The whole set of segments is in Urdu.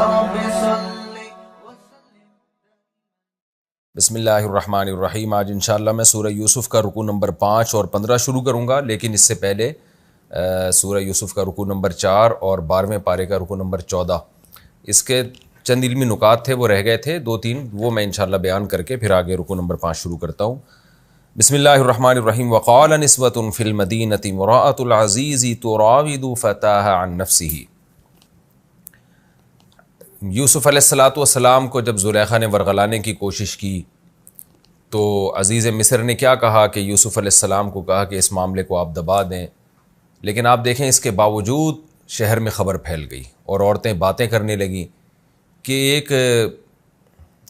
رب صل. بسم اللہ الرحمن الرحیم. آج انشاءاللہ میں سورہ یوسف کا رکوع نمبر 5 اور 15 شروع کروں گا، لیکن اس سے پہلے سورہ یوسف کا رکوع نمبر 4 اور 12ویں پارے کا رکوع نمبر 14، اس کے چند علمی نکات تھے، وہ رہ گئے تھے 2-3، وہ میں انشاءاللہ بیان کر کے پھر آگے رکوع نمبر 5 شروع کرتا ہوں. بسم اللہ الرحمن الرحیم. وقال نسوة فی المدینۃ امرأۃ العزیز تراود فتاها عن نفسہ. یوسف علیہ السلام کو جب زلیخا نے ورغلانے کی کوشش کی تو عزیز مصر نے کیا کہا کہ یوسف علیہ السلام کو کہا کہ اس معاملے کو آپ دبا دیں، لیکن آپ دیکھیں اس کے باوجود شہر میں خبر پھیل گئی اور عورتیں باتیں کرنے لگیں کہ ایک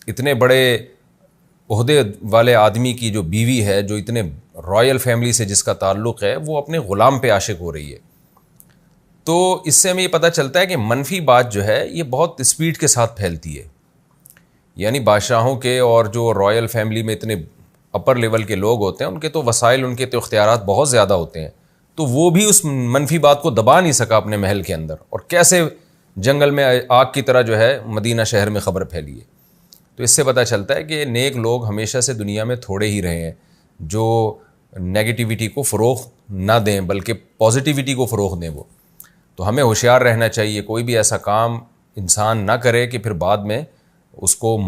اتنے بڑے عہدے والے آدمی کی جو بیوی ہے، جو اتنے رائل فیملی سے جس کا تعلق ہے، وہ اپنے غلام پہ عاشق ہو رہی ہے. تو اس سے ہمیں یہ پتہ چلتا ہے کہ منفی بات جو ہے یہ بہت اسپیڈ کے ساتھ پھیلتی ہے. یعنی بادشاہوں کے اور جو رائل فیملی میں اتنے اپر لیول کے لوگ ہوتے ہیں، ان کے تو وسائل، ان کے تو اختیارات بہت زیادہ ہوتے ہیں، تو وہ بھی اس منفی بات کو دبا نہیں سکا اپنے محل کے اندر، اور کیسے جنگل میں آگ کی طرح جو ہے مدینہ شہر میں خبر پھیلی ہے. تو اس سے پتہ چلتا ہے کہ نیک لوگ ہمیشہ سے دنیا میں تھوڑے ہی رہے ہیں جو نیگیٹیوٹی کو فروغ نہ دیں بلکہ پازیٹیوٹی کو فروغ دیں. وہ تو ہمیں ہوشیار رہنا چاہیے، کوئی بھی ایسا کام انسان نہ کرے کہ پھر بعد میں اس کو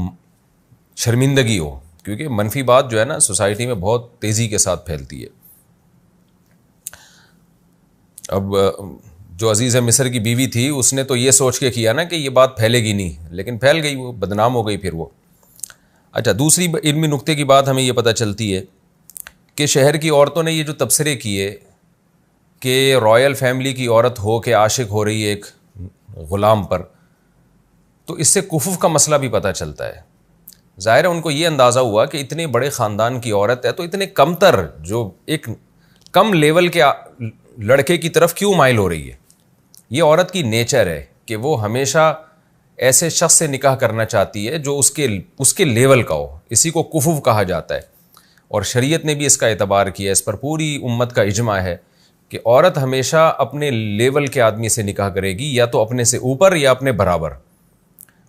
شرمندگی ہو، کیونکہ منفی بات جو ہے نا سوسائٹی میں بہت تیزی کے ساتھ پھیلتی ہے. اب جو عزیز مصر کی بیوی تھی اس نے تو یہ سوچ کے کیا نا کہ یہ بات پھیلے گی نہیں، لیکن پھیل گئی، وہ بدنام ہو گئی پھر وہ. اچھا، دوسری علمی نقطے کی بات ہمیں یہ پتہ چلتی ہے کہ شہر کی عورتوں نے یہ جو تبصرے کیے کہ رائل فیملی کی عورت ہو کے عاشق ہو رہی ہے ایک غلام پر، تو اس سے کفف کا مسئلہ بھی پتہ چلتا ہے. ظاہر ہے ان کو یہ اندازہ ہوا کہ اتنے بڑے خاندان کی عورت ہے تو اتنے کمتر، جو ایک کم لیول کے لڑکے کی طرف کیوں مائل ہو رہی ہے. یہ عورت کی نیچر ہے کہ وہ ہمیشہ ایسے شخص سے نکاح کرنا چاہتی ہے جو اس کے لیول کا ہو. اسی کو کفف کہا جاتا ہے، اور شریعت نے بھی اس کا اعتبار کیا ہے. اس پر پوری امت کا اجماع ہے کہ عورت ہمیشہ اپنے لیول کے آدمی سے نکاح کرے گی، یا تو اپنے سے اوپر یا اپنے برابر.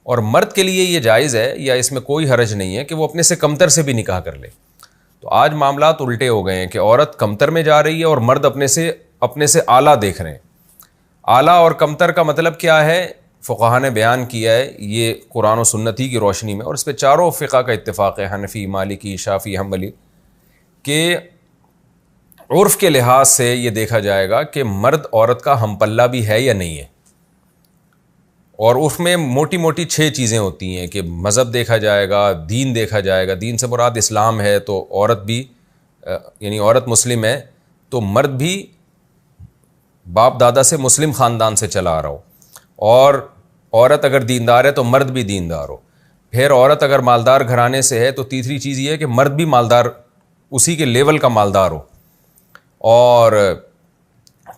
اور مرد کے لیے یہ جائز ہے، یا اس میں کوئی حرج نہیں ہے کہ وہ اپنے سے کمتر سے بھی نکاح کر لے. تو آج معاملات الٹے ہو گئے ہیں کہ عورت کمتر میں جا رہی ہے اور مرد اپنے سے اعلیٰ دیکھ رہے ہیں. اعلیٰ اور کمتر کا مطلب کیا ہے؟ فقہا نے بیان کیا ہے یہ قرآن و سنتی کی روشنی میں، اور اس پہ چاروں فقہ کا اتفاق ہے، حنفی، مالکی، شافعی، حنبلی، کہ عرف کے لحاظ سے یہ دیکھا جائے گا کہ مرد عورت کا ہم پلہ بھی ہے یا نہیں ہے. اور عرف میں موٹی موٹی 6 چیزیں ہوتی ہیں کہ مذہب دیکھا جائے گا، دین دیکھا جائے گا. دین سے مراد اسلام ہے، تو عورت بھی یعنی عورت مسلم ہے تو مرد بھی باپ دادا سے مسلم خاندان سے چلا آ رہا ہو، اور عورت اگر دیندار ہے تو مرد بھی دیندار ہو. پھر عورت اگر مالدار گھرانے سے ہے تو تیسری چیز یہ ہے کہ مرد بھی مالدار، اسی کے لیول کا مالدار ہو. اور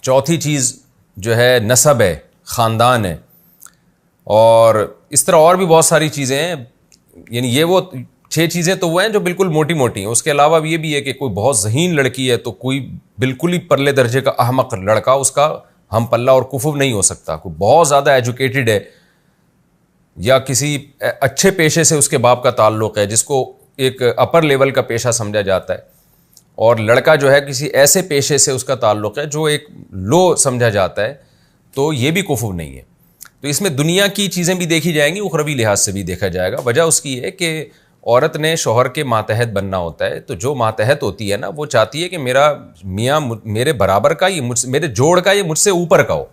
چوتھی چیز جو ہے نسب ہے، خاندان ہے. اور اس طرح اور بھی بہت ساری چیزیں ہیں. یعنی یہ وہ 6 چیزیں تو وہ ہیں جو بالکل موٹی موٹی ہیں. اس کے علاوہ یہ بھی ہے کہ کوئی بہت ذہین لڑکی ہے تو کوئی بالکل ہی پرلے درجے کا احمق لڑکا اس کا ہم پلہ اور کفو نہیں ہو سکتا. کوئی بہت زیادہ ایجوکیٹڈ ہے یا کسی اچھے پیشے سے اس کے باپ کا تعلق ہے جس کو ایک اپر لیول کا پیشہ سمجھا جاتا ہے، اور لڑکا جو ہے کسی ایسے پیشے سے اس کا تعلق ہے جو ایک لو سمجھا جاتا ہے، تو یہ بھی کفو نہیں ہے. تو اس میں دنیا کی چیزیں بھی دیکھی جائیں گی، اخروی لحاظ سے بھی دیکھا جائے گا. وجہ اس کی ہے کہ عورت نے شوہر کے ماتحت بننا ہوتا ہے، تو جو ماتحت ہوتی ہے نا وہ چاہتی ہے کہ میرا میاں میرے برابر کا، یہ میرے جوڑ کا، یہ مجھ سے اوپر کا ہو.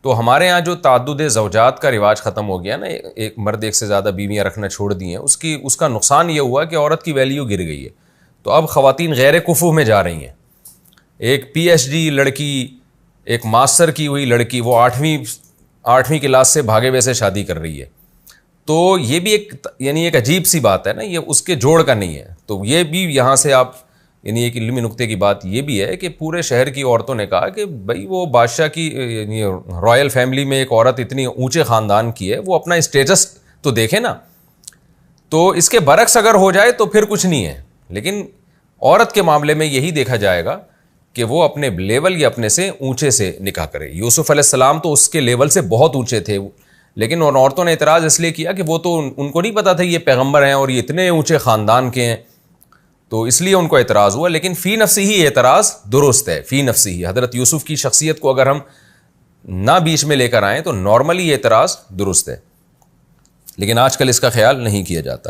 تو ہمارے ہاں جو تعدد زوجات کا رواج ختم ہو گیا نا، ایک مرد ایک سے زیادہ بیویاں رکھنا چھوڑ دی ہیں، اس کا نقصان یہ ہوا کہ عورت کی ویلیو گر گئی ہے. تو اب خواتین غیر کفو میں جا رہی ہیں. ایک پی ایچ ڈی لڑکی، ایک ماسٹر کی ہوئی لڑکی، وہ 8ویں کلاس سے بھاگے ہوئے سے شادی کر رہی ہے. تو یہ بھی ایک عجیب سی بات ہے نا، یہ اس کے جوڑ کا نہیں ہے. تو یہ بھی یہاں سے آپ یعنی ایک علمی نقطے کی بات یہ بھی ہے کہ پورے شہر کی عورتوں نے کہا کہ بھائی وہ بادشاہ کی یعنی رائل فیملی میں ایک عورت اتنی اونچے خاندان کی ہے، وہ اپنا اسٹیٹس تو دیکھے نا. تو اس کے برعکس اگر ہو جائے تو پھر کچھ نہیں ہے. لیکن عورت کے معاملے میں یہی دیکھا جائے گا کہ وہ اپنے لیول یا اپنے سے اونچے سے نکاح کرے. یوسف علیہ السلام تو اس کے لیول سے بہت اونچے تھے، لیکن ان عورتوں نے اعتراض اس لیے کیا کہ وہ تو ان کو نہیں پتا تھا یہ پیغمبر ہیں اور یہ اتنے اونچے خاندان کے ہیں، تو اس لیے ان کو اعتراض ہوا. لیکن فی نفسی ہی اعتراض درست ہے، فی نفسی ہی. حضرت یوسف کی شخصیت کو اگر ہم نہ بیچ میں لے کر آئیں تو نارملی یہ اعتراض درست ہے، لیکن آج کل اس کا خیال نہیں کیا جاتا.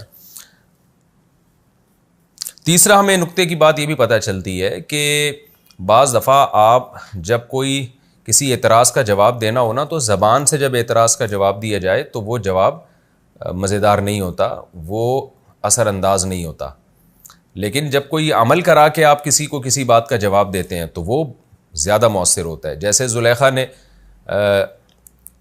تیسرا ہمیں نقطے کی بات یہ بھی پتہ چلتی ہے کہ بعض دفعہ آپ جب کوئی کسی اعتراض کا جواب دینا ہو نا، تو زبان سے جب اعتراض کا جواب دیا جائے تو وہ جواب مزیدار نہیں ہوتا، وہ اثر انداز نہیں ہوتا. لیکن جب کوئی عمل کرا کے آپ کسی کو کسی بات کا جواب دیتے ہیں تو وہ زیادہ مؤثر ہوتا ہے. جیسے زلیخا نے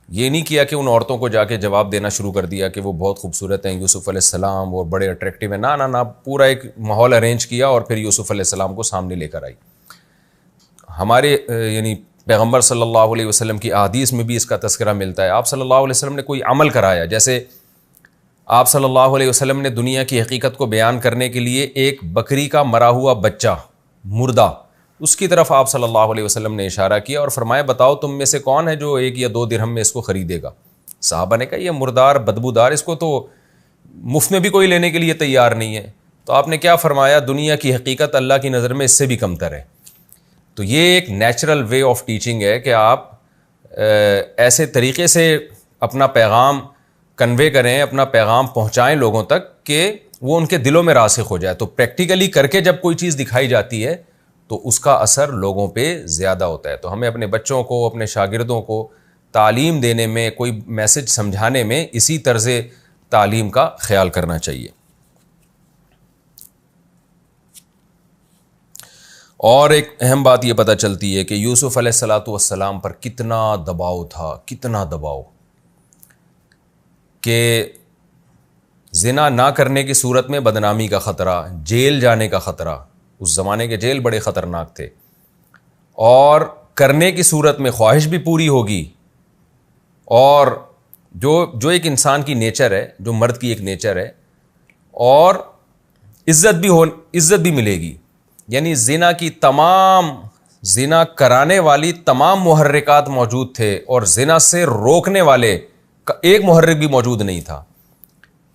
یہ نہیں کیا کہ ان عورتوں کو جا کے جواب دینا شروع کر دیا کہ وہ بہت خوبصورت ہیں یوسف علیہ السلام، وہ بڑے اٹریکٹیو ہیں، نہ پورا ایک ماحول ارینج کیا اور پھر یوسف علیہ السلام کو سامنے لے کر آئی. ہمارے یعنی پیغمبر صلی اللہ علیہ وسلم کی احادیث میں بھی اس کا تذکرہ ملتا ہے. آپ صلی اللہ علیہ وسلم نے کوئی عمل کرایا، جیسے آپ صلی اللہ علیہ وسلم نے دنیا کی حقیقت کو بیان کرنے کے لیے ایک بکری کا مرا ہوا بچہ مردہ، اس کی طرف آپ صلی اللہ علیہ وسلم نے اشارہ کیا اور فرمایا بتاؤ تم میں سے کون ہے جو 1 یا 2 درہم میں اس کو خریدے گا. صحابہ نے کہا یہ مردار بدبودار، اس کو تو مفت میں بھی کوئی لینے کے لیے تیار نہیں ہے. تو آپ نے کیا فرمایا، دنیا کی حقیقت اللہ کی نظر میں اس سے بھی کمتر ہے. تو یہ ایک نیچرل وے آف ٹیچنگ ہے کہ آپ ایسے طریقے سے اپنا پیغام کنوے کریں، اپنا پیغام پہنچائیں لوگوں تک کہ وہ ان کے دلوں میں راسخ ہو جائے. تو پریکٹیکلی کر کے جب کوئی چیز دکھائی جاتی ہے تو اس کا اثر لوگوں پہ زیادہ ہوتا ہے. تو ہمیں اپنے بچوں کو، اپنے شاگردوں کو تعلیم دینے میں، کوئی میسج سمجھانے میں اسی طرز تعلیم کا خیال کرنا چاہیے. اور ایک اہم بات یہ پتہ چلتی ہے کہ یوسف علیہ الصلاۃ والسلام پر کتنا دباؤ تھا، کتنا دباؤ، کہ زنا نہ کرنے کی صورت میں بدنامی کا خطرہ، جیل جانے کا خطرہ. اس زمانے کے جیل بڑے خطرناک تھے. اور کرنے کی صورت میں خواہش بھی پوری ہوگی، اور جو ایک انسان کی نیچر ہے، جو مرد کی ایک نیچر ہے، اور عزت بھی ملے گی. یعنی زنا کرانے والی تمام محرکات موجود تھے اور زنا سے روکنے والے کا ایک محرک بھی موجود نہیں تھا.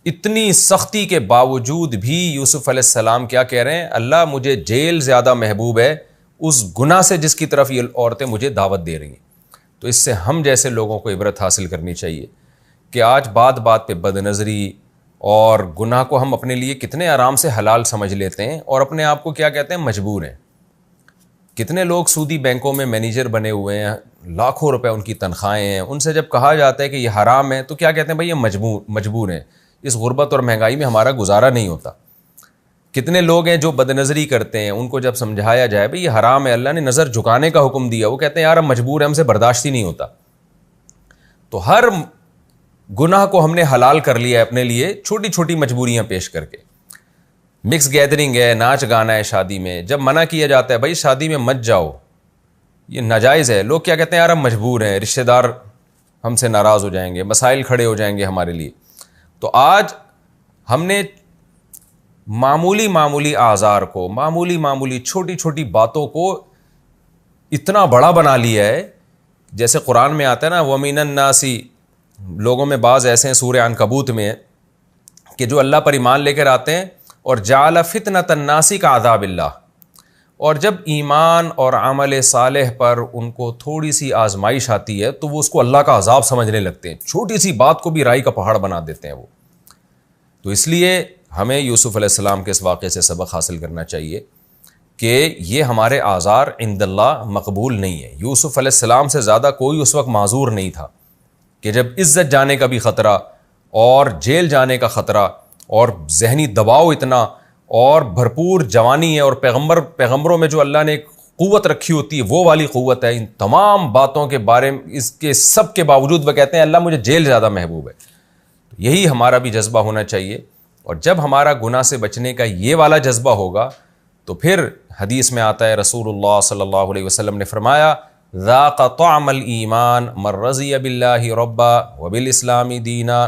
اتنی سختی کے باوجود بھی یوسف علیہ السلام کیا کہہ رہے ہیں، اللہ مجھے جیل زیادہ محبوب ہے اس گناہ سے جس کی طرف یہ عورتیں مجھے دعوت دے رہی ہیں. تو اس سے ہم جیسے لوگوں کو عبرت حاصل کرنی چاہیے کہ آج بات بات پہ بد نظری اور گناہ کو ہم اپنے لیے کتنے آرام سے حلال سمجھ لیتے ہیں اور اپنے آپ کو کیا کہتے ہیں، مجبور ہیں. کتنے لوگ سودی بینکوں میں مینیجر بنے ہوئے ہیں، لاکھوں روپے ان کی تنخواہیں ہیں، ان سے جب کہا جاتا ہے کہ یہ حرام ہے تو کیا کہتے ہیں، بھائی یہ مجبور ہیں، اس غربت اور مہنگائی میں ہمارا گزارا نہیں ہوتا. کتنے لوگ ہیں جو بد نظری کرتے ہیں، ان کو جب سمجھایا جائے بھئی یہ حرام ہے، اللہ نے نظر جھکانے کا حکم دیا، وہ کہتے ہیں یار ہم مجبور ہیں، ہم سے برداشت ہی نہیں ہوتا. تو ہر گناہ کو ہم نے حلال کر لیا ہے اپنے لیے، چھوٹی چھوٹی مجبوریاں پیش کر کے. مکس گیدرنگ ہے، ناچ گانا ہے شادی میں، جب منع کیا جاتا ہے بھائی شادی میں مت جاؤ، یہ ناجائز ہے، لوگ کیا کہتے ہیں یار ہم مجبور ہیں، رشتہ دار ہم سے ناراض ہو جائیں گے، مسائل کھڑے ہو جائیں گے ہمارے لیے. تو آج ہم نے معمولی اعذار کو، معمولی چھوٹی چھوٹی باتوں کو اتنا بڑا بنا لیا ہے. جیسے قرآن میں آتا ہے نا، وَمِنَ النَّاسِ، لوگوں میں بعض ایسے ہیں، سورہ عنکبوت میں ہے کہ جو اللہ پر ایمان لے کر آتے ہیں اور جعل فتنۃ الناس کعذاب اللہ، اور جب ایمان اور عمل صالح پر ان کو تھوڑی سی آزمائش آتی ہے تو وہ اس کو اللہ کا عذاب سمجھنے لگتے ہیں، چھوٹی سی بات کو بھی رائی کا پہاڑ بنا دیتے ہیں وہ. تو اس لیے ہمیں یوسف علیہ السلام کے اس واقعے سے سبق حاصل کرنا چاہیے کہ یہ ہمارے اعذار عند اللہ مقبول نہیں ہے. یوسف علیہ السلام سے زیادہ کوئی اس وقت معذور نہیں تھا کہ جب عزت جانے کا بھی خطرہ اور جیل جانے کا خطرہ اور ذہنی دباؤ اتنا اور بھرپور جوانی ہے، اور پیغمبروں میں جو اللہ نے قوت رکھی ہوتی ہے وہ والی قوت ہے. ان تمام باتوں کے بارے میں، اس کے سب کے باوجود وہ کہتے ہیں اللہ مجھے جیل زیادہ محبوب ہے. یہی ہمارا بھی جذبہ ہونا چاہیے. اور جب ہمارا گناہ سے بچنے کا یہ والا جذبہ ہوگا تو پھر حدیث میں آتا ہے، رسول اللہ صلی اللہ علیہ وسلم نے فرمایا ذاق طعم الایمان من رضی باللہ ربا وبالاسلام دینا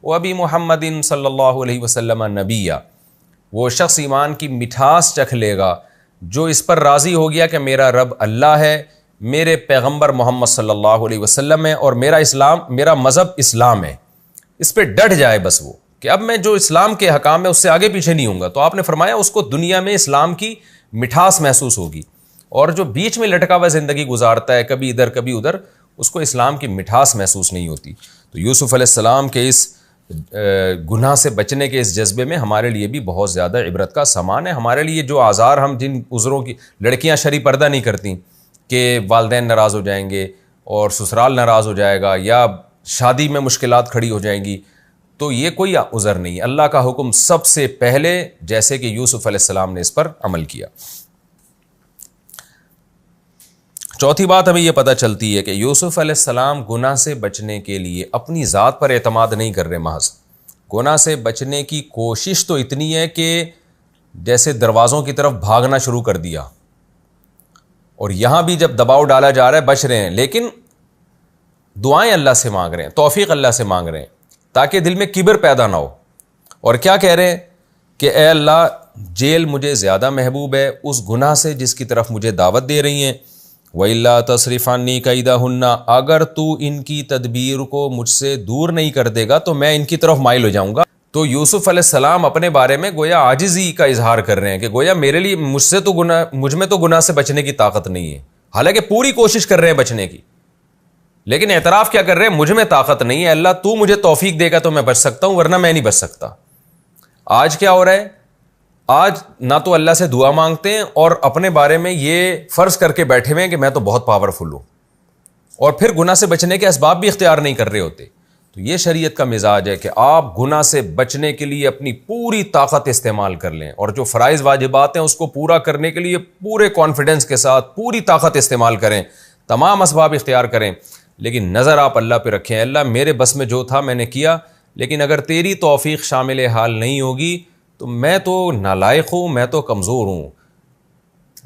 وبمحمد صلی اللہ علیہ وسلم نبیا. وہ شخص ایمان کی مٹھاس چکھ لے گا جو اس پر راضی ہو گیا کہ میرا رب اللہ ہے، میرے پیغمبر محمد صلی اللہ علیہ وسلم ہے اور میرا مذہب اسلام ہے، اس پہ ڈٹ جائے بس وہ کہ اب میں جو اسلام کے حکام ہے اس سے آگے پیچھے نہیں ہوں گا، تو آپ نے فرمایا اس کو دنیا میں اسلام کی مٹھاس محسوس ہوگی، اور جو بیچ میں لٹکا ہوا زندگی گزارتا ہے کبھی ادھر کبھی ادھر، اس کو اسلام کی مٹھاس محسوس نہیں ہوتی۔ تو یوسف علیہ السلام کے اس گناہ سے بچنے کے اس جذبے میں ہمارے لیے بھی بہت زیادہ عبرت کا سامان ہے۔ ہمارے لیے جو آزار ہم جن عذروں کی، لڑکیاں شرعی پردہ نہیں کرتی کہ والدین ناراض ہو جائیں گے اور سسرال ناراض ہو جائے گا یا شادی میں مشکلات کھڑی ہو جائیں گی، تو یہ کوئی عذر نہیں ہے۔ اللہ کا حکم سب سے پہلے، جیسے کہ یوسف علیہ السلام نے اس پر عمل کیا۔ چوتھی بات ہمیں یہ پتہ چلتی ہے کہ یوسف علیہ السلام گناہ سے بچنے کے لیے اپنی ذات پر اعتماد نہیں کر رہے، محض گناہ سے بچنے کی کوشش تو اتنی ہے کہ جیسے دروازوں کی طرف بھاگنا شروع کر دیا، اور یہاں بھی جب دباؤ ڈالا جا رہا ہے بچ رہے ہیں، لیکن دعائیں اللہ سے مانگ رہے ہیں، توفیق اللہ سے مانگ رہے ہیں تاکہ دل میں کبر پیدا نہ ہو۔ اور کیا کہہ رہے ہیں کہ اے اللہ، جیل مجھے زیادہ محبوب ہے اس گناہ سے جس کی طرف مجھے دعوت دے رہی ہیں۔ وَإِلَّا تَصْرِفْ عَنِّي كَيْدَهُنَّ، اگر تو ان کی تدبیر کو مجھ سے دور نہیں کر دے گا تو میں ان کی طرف مائل ہو جاؤں گا۔ تو یوسف علیہ السلام اپنے بارے میں گویا عاجزی کا اظہار کر رہے ہیں کہ گویا میرے لیے مجھ میں تو گناہ سے بچنے کی طاقت نہیں ہے، حالانکہ پوری کوشش کر رہے ہیں بچنے کی، لیکن اعتراف کیا کر رہے ہیں، مجھ میں طاقت نہیں ہے، اللہ تو مجھے توفیق دے گا تو میں بچ سکتا ہوں، ورنہ میں نہیں بچ سکتا۔ آج کیا ہو رہا ہے، آج نہ تو اللہ سے دعا مانگتے ہیں اور اپنے بارے میں یہ فرض کر کے بیٹھے ہوئے ہیں کہ میں تو بہت پاورفل ہوں، اور پھر گناہ سے بچنے کے اسباب بھی اختیار نہیں کر رہے ہوتے۔ تو یہ شریعت کا مزاج ہے کہ آپ گناہ سے بچنے کے لیے اپنی پوری طاقت استعمال کر لیں، اور جو فرائض واجبات ہیں اس کو پورا کرنے کے لیے پورے کانفیڈنس کے ساتھ پوری طاقت استعمال کریں، تمام اسباب اختیار کریں، لیکن نظر آپ اللہ پہ رکھیں، اللہ میرے بس میں جو تھا میں نے کیا، لیکن اگر تیری توفیق شامل حال نہیں ہوگی تو میں تو نالائق ہوں، میں تو کمزور ہوں۔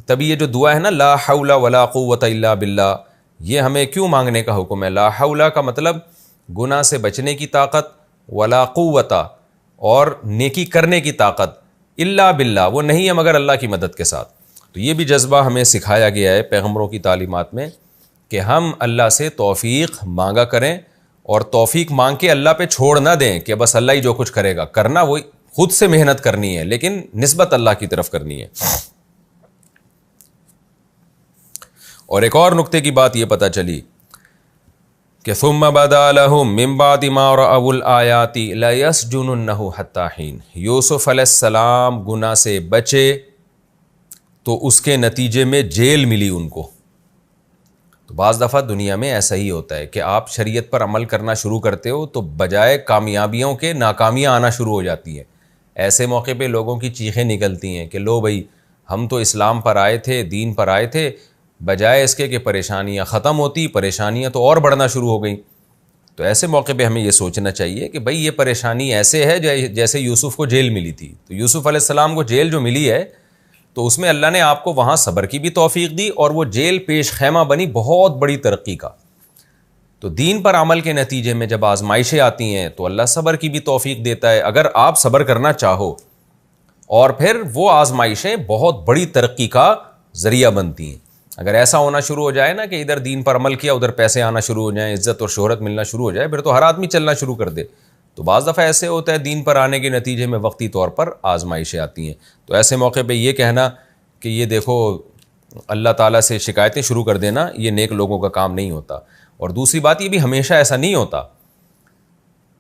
تبھی یہ جو دعا ہے نا، لا حول ولا قوت الا باللہ، یہ ہمیں کیوں مانگنے کا حکم ہے؟ لا حول کا مطلب گناہ سے بچنے کی طاقت، ولا قوت اور نیکی کرنے کی طاقت، الا باللہ وہ نہیں ہے مگر اللہ کی مدد کے ساتھ۔ تو یہ بھی جذبہ ہمیں سکھایا گیا ہے پیغمبروں کی تعلیمات میں کہ ہم اللہ سے توفیق مانگا کریں، اور توفیق مانگ کے اللہ پہ چھوڑ نہ دیں کہ بس اللہ ہی جو کچھ کرے گا، کرنا وہی خود سے محنت کرنی ہے لیکن نسبت اللہ کی طرف کرنی ہے۔ اور ایک اور نقطے کی بات یہ پتہ چلی کہ ثم بدا لهم من بعد ما رأوا الآیات لیسجننہ حتی حین، یوسف علیہ السلام گناہ سے بچے تو اس کے نتیجے میں جیل ملی ان کو۔ تو بعض دفعہ دنیا میں ایسا ہی ہوتا ہے کہ آپ شریعت پر عمل کرنا شروع کرتے ہو تو بجائے کامیابیوں کے ناکامیاں آنا شروع ہو جاتی ہیں۔ ایسے موقع پہ لوگوں کی چیخیں نکلتی ہیں کہ لو بھائی، ہم تو اسلام پر آئے تھے، دین پر آئے تھے، بجائے اس کے کہ پریشانیاں ختم ہوتی، پریشانیاں تو اور بڑھنا شروع ہو گئیں۔ تو ایسے موقع پہ ہمیں یہ سوچنا چاہیے کہ بھائی یہ پریشانی ایسے ہے جیسے یوسف کو جیل ملی تھی۔ تو یوسف علیہ السلام کو جیل جو ملی ہے تو اس میں اللہ نے آپ کو وہاں صبر کی بھی توفیق دی، اور وہ جیل پیش خیمہ بنی بہت بڑی ترقی کا۔ تو دین پر عمل کے نتیجے میں جب آزمائشیں آتی ہیں تو اللہ صبر کی بھی توفیق دیتا ہے اگر آپ صبر کرنا چاہو، اور پھر وہ آزمائشیں بہت بڑی ترقی کا ذریعہ بنتی ہیں۔ اگر ایسا ہونا شروع ہو جائے نا کہ ادھر دین پر عمل کیا ادھر پیسے آنا شروع ہو جائیں، عزت اور شہرت ملنا شروع ہو جائے، پھر تو ہر آدمی چلنا شروع کر دے۔ تو بعض دفعہ ایسے ہوتا ہے دین پر آنے کے نتیجے میں وقتی طور پر آزمائشیں آتی ہیں، تو ایسے موقع پہ یہ کہنا کہ یہ دیکھو اللہ تعالیٰ سے شکایتیں شروع کر دینا، یہ نیک لوگوں کا کام نہیں ہوتا۔ اور دوسری بات یہ بھی ہمیشہ ایسا نہیں ہوتا،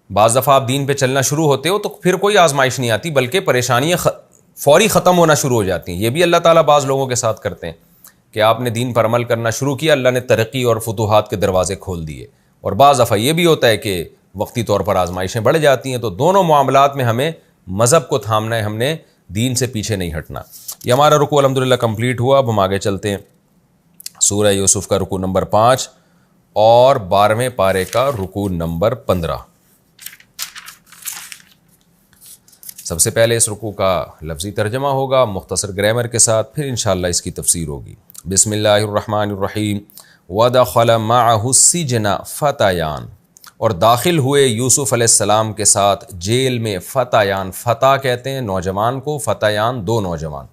بعض دفعہ آپ دین پہ چلنا شروع ہوتے ہو تو پھر کوئی آزمائش نہیں آتی بلکہ پریشانیاں فوری ختم ہونا شروع ہو جاتی ہیں۔ یہ بھی اللہ تعالیٰ بعض لوگوں کے ساتھ کرتے ہیں کہ آپ نے دین پر عمل کرنا شروع کیا، اللہ نے ترقی اور فتوحات کے دروازے کھول دیے، اور بعض دفعہ یہ بھی ہوتا ہے کہ وقتی طور پر آزمائشیں بڑھ جاتی ہیں۔ تو دونوں معاملات میں ہمیں مذہب کو تھامنا ہے، ہم نے دین سے پیچھے نہیں ہٹنا۔ یہ ہمارا رکوع الحمدللہ کمپلیٹ ہوا۔ اب ہم آگے چلتے ہیں سورہ یوسف کا رکوع نمبر 5 اور 12ویں پارے کا رکوع نمبر 15۔ سب سے پہلے اس رکوع کا لفظی ترجمہ ہوگا مختصر گرامر کے ساتھ، پھر انشاءاللہ اس کی تفسیر ہوگی۔ بسم اللہ الرحمن الرحیم۔ وَدَخَلَ مَعَهُ السِّجْنَ فَتَيَانِ، اور داخل ہوئے یوسف علیہ السلام کے ساتھ جیل میں فتیان، فتح کہتے ہیں نوجوان کو، فتیان دو نوجوان۔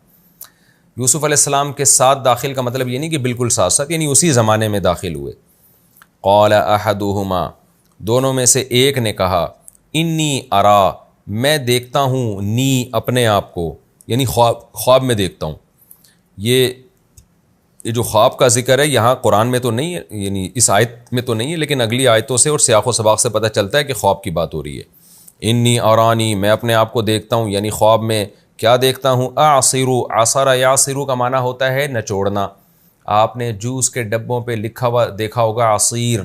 یوسف علیہ السلام کے ساتھ داخل کا مطلب یہ نہیں کہ بالکل ساتھ ساتھ، یعنی اسی زمانے میں داخل ہوئے. قال احدہما، دونوں میں سے ایک نے کہا، انی ارا، میں دیکھتا ہوں، نی اپنے آپ کو، یعنی خواب میں دیکھتا ہوں. یہ جو خواب کا ذکر ہے یہاں قرآن میں تو نہیں ہے، یعنی اس آیت میں تو نہیں ہے، لیکن اگلی آیتوں سے اور سیاق و سباق سے پتہ چلتا ہے کہ خواب کی بات ہو رہی ہے. انی ارانی، میں اپنے آپ کو دیکھتا ہوں، یعنی خواب میں کیا دیکھتا ہوں؟ اعصرو، عصر یعصرو کا معنی ہوتا ہے نچوڑنا. آپ نے جوس کے ڈبوں پہ لکھا ہوا دیکھا ہوگا عصیر،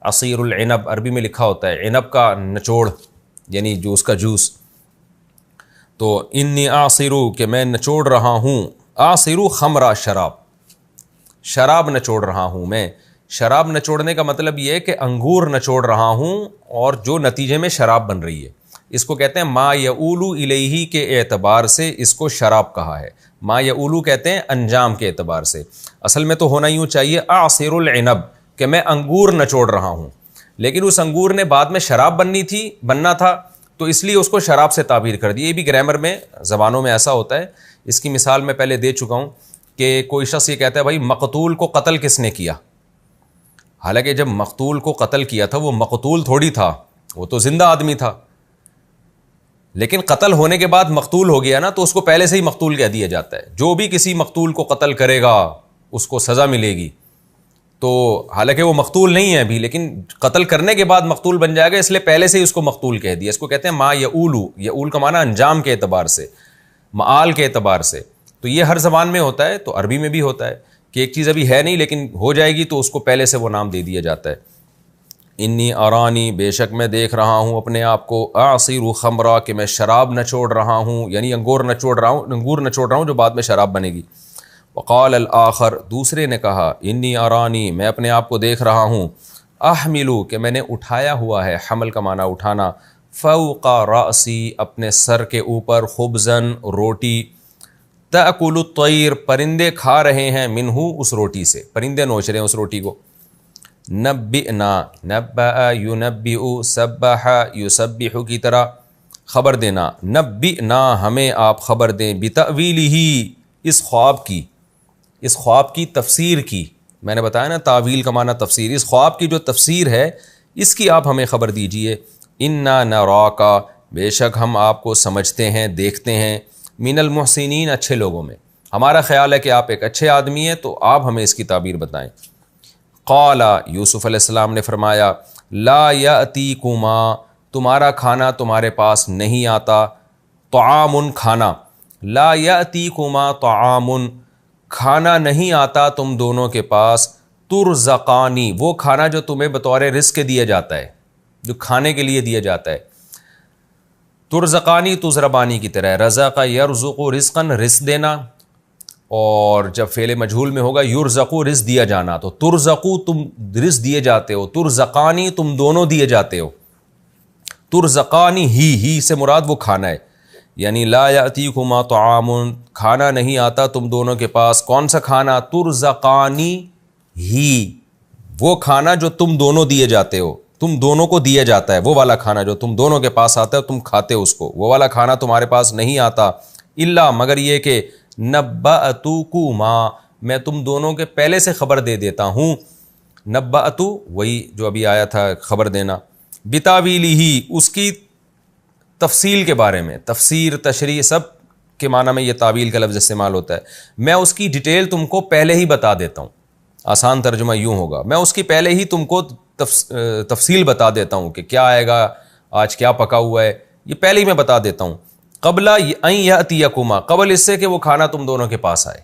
عصیر العنب عربی میں لکھا ہوتا ہے، عنب کا نچوڑ یعنی جوس کا جوس. تو انی اعصرو کہ میں نچوڑ رہا ہوں، اعصرو خمرہ شراب، شراب نچوڑ رہا ہوں میں. شراب نچوڑنے کا مطلب یہ ہے کہ انگور نچوڑ رہا ہوں اور جو نتیجے میں شراب بن رہی ہے. اس کو کہتے ہیں ما یعولو الیہ کے اعتبار سے اس کو شراب کہا ہے. ما یعولو کہتے ہیں انجام کے اعتبار سے. اصل میں تو ہونا یوں چاہیے اعصر العنب کہ میں انگور نچوڑ رہا ہوں، لیکن اس انگور نے بعد میں شراب بننا تھا تو اس لیے اس کو شراب سے تعبیر کر دی. یہ بھی گرامر میں زبانوں میں ایسا ہوتا ہے. اس کی مثال میں پہلے دے چکا ہوں کہ کوئی شخص یہ کہتا ہے بھائی مقتول کو قتل کس نے کیا؟ حالانکہ جب مقتول کو قتل کیا تھا وہ مقتول تھوڑی تھا، وہ تو زندہ آدمی تھا، لیکن قتل ہونے کے بعد مقتول ہو گیا نا تو اس کو پہلے سے ہی مقتول کہہ دیا جاتا ہے. جو بھی کسی مقتول کو قتل کرے گا اس کو سزا ملے گی. تو حالانکہ وہ مقتول نہیں ہے ابھی، لیکن قتل کرنے کے بعد مقتول بن جائے گا، اس لیے پہلے سے ہی اس کو مقتول کہہ دیا. اس کو کہتے ہیں ما یعولو، یعول کا معنی انجام کے اعتبار سے، معال کے اعتبار سے. تو یہ ہر زبان میں ہوتا ہے، تو عربی میں بھی ہوتا ہے کہ ایک چیز ابھی ہے نہیں لیکن ہو جائے گی تو اس کو پہلے سے وہ نام دے دیا جاتا ہے. انی ارانی، بے شک میں دیکھ رہا ہوں اپنے آپ کو، اعصر خمرہ کہ میں شراب نچوڑ رہا ہوں، یعنی انگور نچوڑ رہا ہوں جو بعد میں شراب بنے گی. وقال الآخر، دوسرے نے کہا، انی ارانی، میں اپنے آپ کو دیکھ رہا ہوں، احملو کہ میں نے اٹھایا ہوا ہے، حمل کا معنی اٹھانا، فوق رأسی اپنے سر کے اوپر، خبزن روٹی، تأکل الطیر پرندے کھا رہے ہیں، منہ اس روٹی سے، پرندے نوچ رہے ہیں اس روٹی کو. نبئنا، نبأ ینبئ، سبح یسبح کی طرح خبر دینا. نبئنا ہمیں آپ خبر دیں، بتأویلہ اس خواب کی تفسیر کی. میں نے بتایا نا تعویل کا معنی تفسیر، اس خواب کی جو تفسیر ہے اس کی آپ ہمیں خبر دیجئے. انا نراک، بے شک ہم آپ کو سمجھتے ہیں دیکھتے ہیں، من المحسنین اچھے لوگوں میں، ہمارا خیال ہے کہ آپ ایک اچھے آدمی ہیں تو آپ ہمیں اس کی تعبیر بتائیں. قال، یوسف علیہ السلام نے فرمایا، لا یأتیکما، تمہارا کھانا تمہارے پاس نہیں آتا، طعام کھانا، لا یأتیکما طعام کھانا نہیں آتا تم دونوں کے پاس، ترزقانی وہ کھانا جو تمہیں بطور رزق دیا جاتا ہے، جو کھانے کے لیے دیا جاتا ہے. ترزقانی تزربانی کی طرح، رزق یرزق رزقا رزق دینا، اور جب فعل مجہول میں ہوگا یرزقو رزق دیا جانا، تو ترزقو تم رزق دیے جاتے ہو، ترزقانی تم دونوں دیے جاتے ہو. ترزقانی ہی سے مراد وہ کھانا ہے، یعنی لا یأتیکما طعام کھانا نہیں آتا تم دونوں کے پاس. کون سا کھانا؟ ترزقانی ہی وہ کھانا جو تم دونوں دیے جاتے ہو، تم دونوں کو دیا جاتا ہے، وہ والا کھانا جو تم دونوں کے پاس آتا ہے تم کھاتے ہو اس کو، وہ والا کھانا تمہارے پاس نہیں آتا. الا مگر یہ کہ نبأتکما میں تم دونوں کے پہلے سے خبر دے دیتا ہوں. نبأتو وہی جو ابھی آیا تھا خبر دینا، بتاویلہ اس کی تفصیل کے بارے میں، تفسیر تشریح سب کے معنی میں یہ تعویل کا لفظ استعمال ہوتا ہے. میں اس کی ڈیٹیل تم کو پہلے ہی بتا دیتا ہوں. آسان ترجمہ یوں ہوگا، میں اس کی پہلے ہی تم کو تفصیل بتا دیتا ہوں کہ کیا آئے گا، آج کیا پکا ہوا ہے، یہ پہلے ہی میں بتا دیتا ہوں. قبل ان یأتیکما قبل اس سے کہ وہ کھانا تم دونوں کے پاس آئے.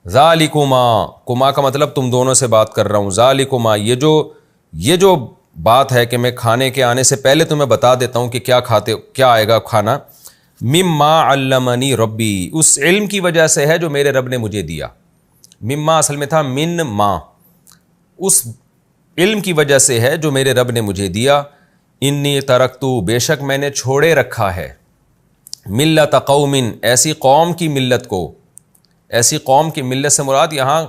ذالکما کما کا مطلب تم دونوں سے بات کر رہا ہوں. ذالکما یہ جو بات ہے کہ میں کھانے کے آنے سے پہلے تمہیں بتا دیتا ہوں کہ کیا آئے گا کھانا. مما علمنی ربی اس علم کی وجہ سے ہے جو میرے رب نے مجھے دیا. مما اصل میں تھا من ما، اس علم کی وجہ سے ہے جو میرے رب نے مجھے دیا. انی ترکتو بے شک میں نے چھوڑے رکھا ہے، ملت قوم ایسی قوم کی ملت کو. ایسی قوم کی ملت سے مراد یہاں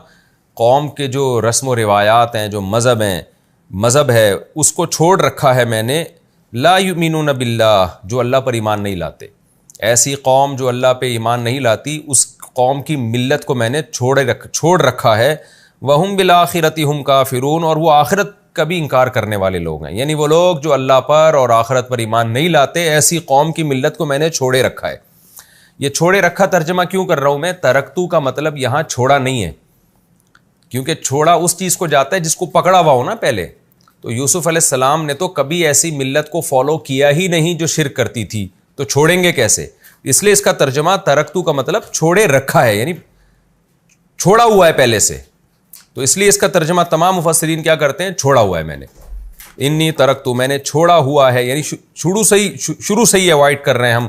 قوم کے جو رسم و روایات ہیں، جو مذہب ہے اس کو چھوڑ رکھا ہے میں نے. لا یؤمنون باللہ جو اللہ پر ایمان نہیں لاتے. ایسی قوم جو اللہ پہ ایمان نہیں لاتی اس قوم کی ملت کو میں نے چھوڑ رکھا ہے. وَهُمْ بِالْآخِرَةِ هُمْ كَافِرُونَ، اور وہ آخرت کا بھی انکار کرنے والے لوگ ہیں. یعنی وہ لوگ جو اللہ پر اور آخرت پر ایمان نہیں لاتے، ایسی قوم کی ملت کو میں نے چھوڑے رکھا ہے. یہ چھوڑے رکھا ترجمہ کیوں کر رہا ہوں میں؟ ترکتو کا مطلب یہاں چھوڑا نہیں ہے، کیونکہ چھوڑا اس چیز کو جاتا ہے جس کو پکڑا ہوا ہو نا پہلے. تو یوسف علیہ السلام نے تو کبھی ایسی ملت کو فالو کیا ہی نہیں جو شرک کرتی تھی، تو چھوڑیں گے کیسے؟ اس لیے اس کا ترجمہ ترکتو کا مطلب چھوڑے رکھا ہے، یعنی چھوڑا ہوا ہے پہلے سے. تو اس لیے اس کا ترجمہ تمام مفسرین کیا کرتے ہیں؟ چھوڑا ہوا ہے میں نے. انی ترکتو، میں نے چھوڑا ہوا ہے، یعنی شروع سے ہی اوائڈ کر رہے ہیں ہم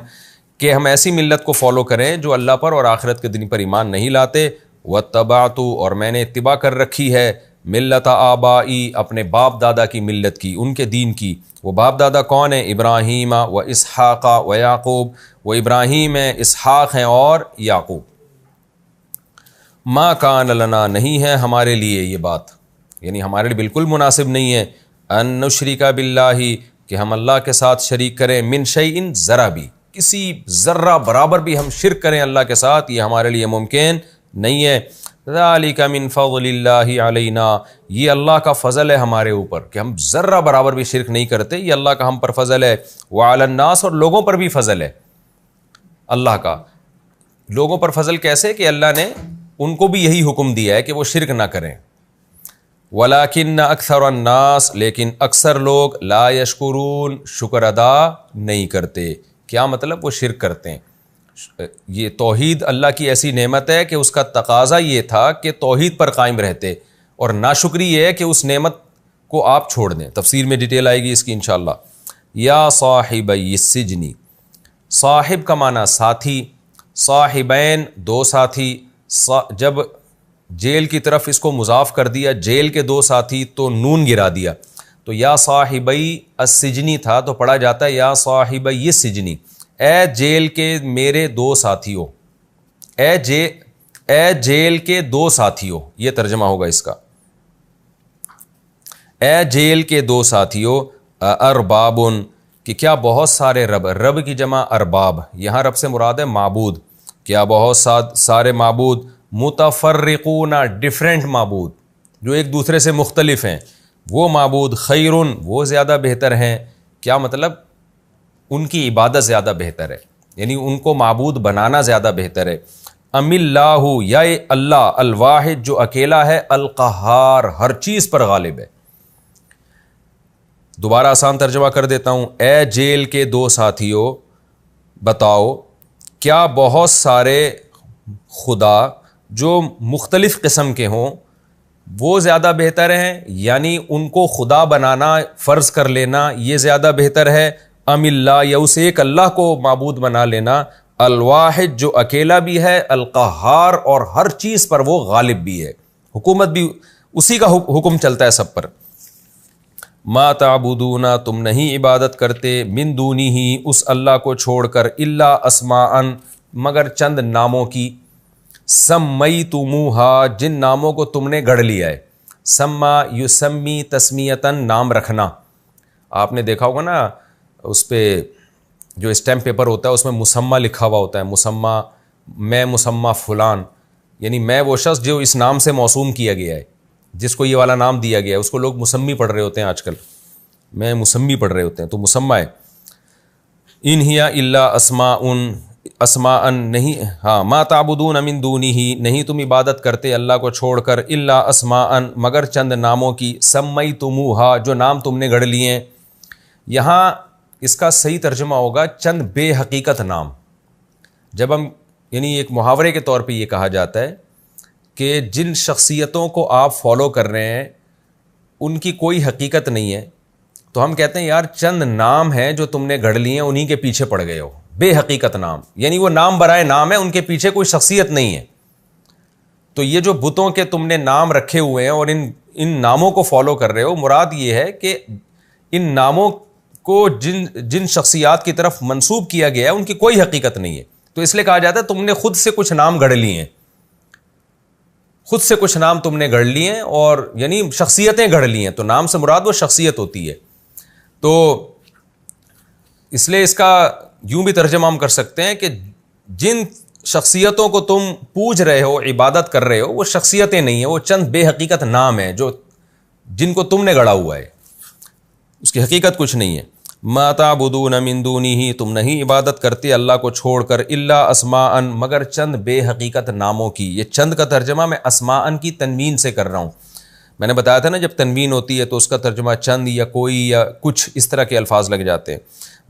کہ ہم ایسی ملت کو فالو کریں جو اللہ پر اور آخرت کے دن پر ایمان نہیں لاتے. واتبعت، اور میں نے اتباع کر رکھی ہے ملت آبائی، اپنے باپ دادا کی ملت کی، ان کے دین کی. وہ باپ دادا کون ہیں؟ ابراہیم و اسحاق و یعقوب. وہ ابراہیم ہیں، اسحاق ہیں اور یعقوب. ما کان لنا، نہیں ہے ہمارے لیے یہ بات، یعنی ہمارے لیے بالکل مناسب نہیں ہے، ان نشرک باللہ، کہ ہم اللہ کے ساتھ شریک کریں، من شیء، ذرا بھی، کسی ذرہ برابر بھی ہم شرک کریں اللہ کے ساتھ، یہ ہمارے لیے ممکن نہیں ہے. ذالک من فضل اللہ علینا، یہ اللہ کا فضل ہے ہمارے اوپر کہ ہم ذرہ برابر بھی شرک نہیں کرتے، یہ اللہ کا ہم پر فضل ہے. وعلی الناس، اور لوگوں پر بھی فضل ہے اللہ کا. لوگوں پر فضل کیسے؟ کہ اللہ نے ان کو بھی یہی حکم دیا ہے کہ وہ شرک نہ کریں. ولیکن اکثر الناس، لیکن اکثر لوگ، لا یشکرون، شکر ادا نہیں کرتے. کیا مطلب؟ وہ شرک کرتے ہیں. یہ توحید اللہ کی ایسی نعمت ہے کہ اس کا تقاضا یہ تھا کہ توحید پر قائم رہتے، اور ناشکری یہ ہے کہ اس نعمت کو آپ چھوڑ دیں. تفسیر میں ڈیٹیل آئے گی اس کی انشاءاللہ. یا صاحبی السجن، صاحب کا معنی ساتھی، صاحبین دو ساتھی. جب جیل کی طرف اس کو مضاف کر دیا، جیل کے دو ساتھی، تو نون گرا دیا. تو یا صاحبی السجنی تھا تو پڑھا جاتا ہے یا صاحبی السجنی، اے جیل کے میرے دو ساتھیوں، اے جیل کے دو ساتھیوں، یہ ترجمہ ہوگا اس کا. اے جیل کے دو ساتھیوں، ارباب، کہ کیا بہت سارے رب، رب کی جمع ارباب، یہاں رب سے مراد ہے معبود. کیا بہت سارے معبود، متفرقون، ڈفرینٹ معبود جو ایک دوسرے سے مختلف ہیں، وہ معبود، خیرن، وہ زیادہ بہتر ہیں. کیا مطلب؟ ان کی عبادت زیادہ بہتر ہے، یعنی ان کو معبود بنانا زیادہ بہتر ہے. ام اللہ، یا اللہ، الواحد، جو اکیلا ہے، القہار، ہر چیز پر غالب ہے. دوبارہ آسان ترجمہ کر دیتا ہوں. اے جیل کے دو ساتھیوں، بتاؤ کیا بہت سارے خدا جو مختلف قسم کے ہوں وہ زیادہ بہتر ہیں، یعنی ان کو خدا بنانا، فرض کر لینا، یہ زیادہ بہتر ہے، ام اللہ، یا اس ایک اللہ کو معبود بنا لینا، الواحد، جو اکیلا بھی ہے، القہار، اور ہر چیز پر وہ غالب بھی ہے، حکومت بھی اسی کا حکم چلتا ہے سب پر. ما تعبدون، تم نہیں عبادت کرتے، من دونہ، اس اللہ کو چھوڑ کر، الا اسماء، مگر چند ناموں کی، سمیتموہا، جن ناموں کو تم نے گڑھ لیا ہے. سما یسمی تسمیتاً، نام رکھنا. آپ نے دیکھا ہوگا نا اس پہ جو اسٹیمپ پیپر ہوتا ہے اس میں مسمى لکھا ہوا ہوتا ہے، مسمى، میں مسمى فلان، یعنی میں وہ شخص جو اس نام سے موسوم کیا گیا ہے، جس کو یہ والا نام دیا گیا ہے، اس کو لوگ مسمی پڑھ رہے ہوتے ہیں آج کل، میں مسمی پڑھ رہے ہوتے ہیں، تو مسمى ہے. ان ہی الا اسماء نہیں، ہاں، ما تعبدون من دونہ، نہیں تم عبادت کرتے اللہ کو چھوڑ کر، الا اسماء، مگر چند ناموں کی، سمیتموہا، جو نام تم نے گڑھ لیے ہیں. یہاں اس کا صحیح ترجمہ ہوگا چند بے حقیقت نام. جب ہم، یعنی ایک محاورے کے طور پہ یہ کہا جاتا ہے کہ جن شخصیتوں کو آپ فالو کر رہے ہیں ان کی کوئی حقیقت نہیں ہے، تو ہم کہتے ہیں یار چند نام ہیں جو تم نے گڑھ لیے ہیں، انہی کے پیچھے پڑ گئے ہو. بے حقیقت نام، یعنی وہ نام برائے نام ہے، ان کے پیچھے کوئی شخصیت نہیں ہے. تو یہ جو بتوں کے تم نے نام رکھے ہوئے ہیں اور ان ناموں کو فالو کر رہے ہو، مراد یہ ہے کہ ان ناموں کو جن شخصیات کی طرف منسوب کیا گیا ہے ان کی کوئی حقیقت نہیں ہے. تو اس لیے کہا جاتا ہے تم نے خود سے کچھ نام گڑھ لیے ہیں، خود سے کچھ نام تم نے گڑھ لیے ہیں، اور یعنی شخصیتیں گڑھ لی ہیں. تو نام سے مراد وہ شخصیت ہوتی ہے. تو اس لیے اس کا یوں بھی ترجمہ ہم کر سکتے ہیں کہ جن شخصیتوں کو تم پوج رہے ہو، عبادت کر رہے ہو، وہ شخصیتیں نہیں ہیں، وہ چند بے حقیقت نام ہیں جو جن کو تم نے گڑا ہوا ہے، اس کی حقیقت کچھ نہیں ہے۔ ما تعبدون من دونہ، تم نہیں عبادت کرتے اللہ کو چھوڑ کر، الا اسماء، مگر چند بے حقیقت ناموں کی۔ یہ چند کا ترجمہ میں اسماء کی تنوین سے کر رہا ہوں۔ میں نے بتایا تھا نا جب تنوین ہوتی ہے تو اس کا ترجمہ چند یا کوئی یا کچھ اس طرح کے الفاظ لگ جاتے ہیں،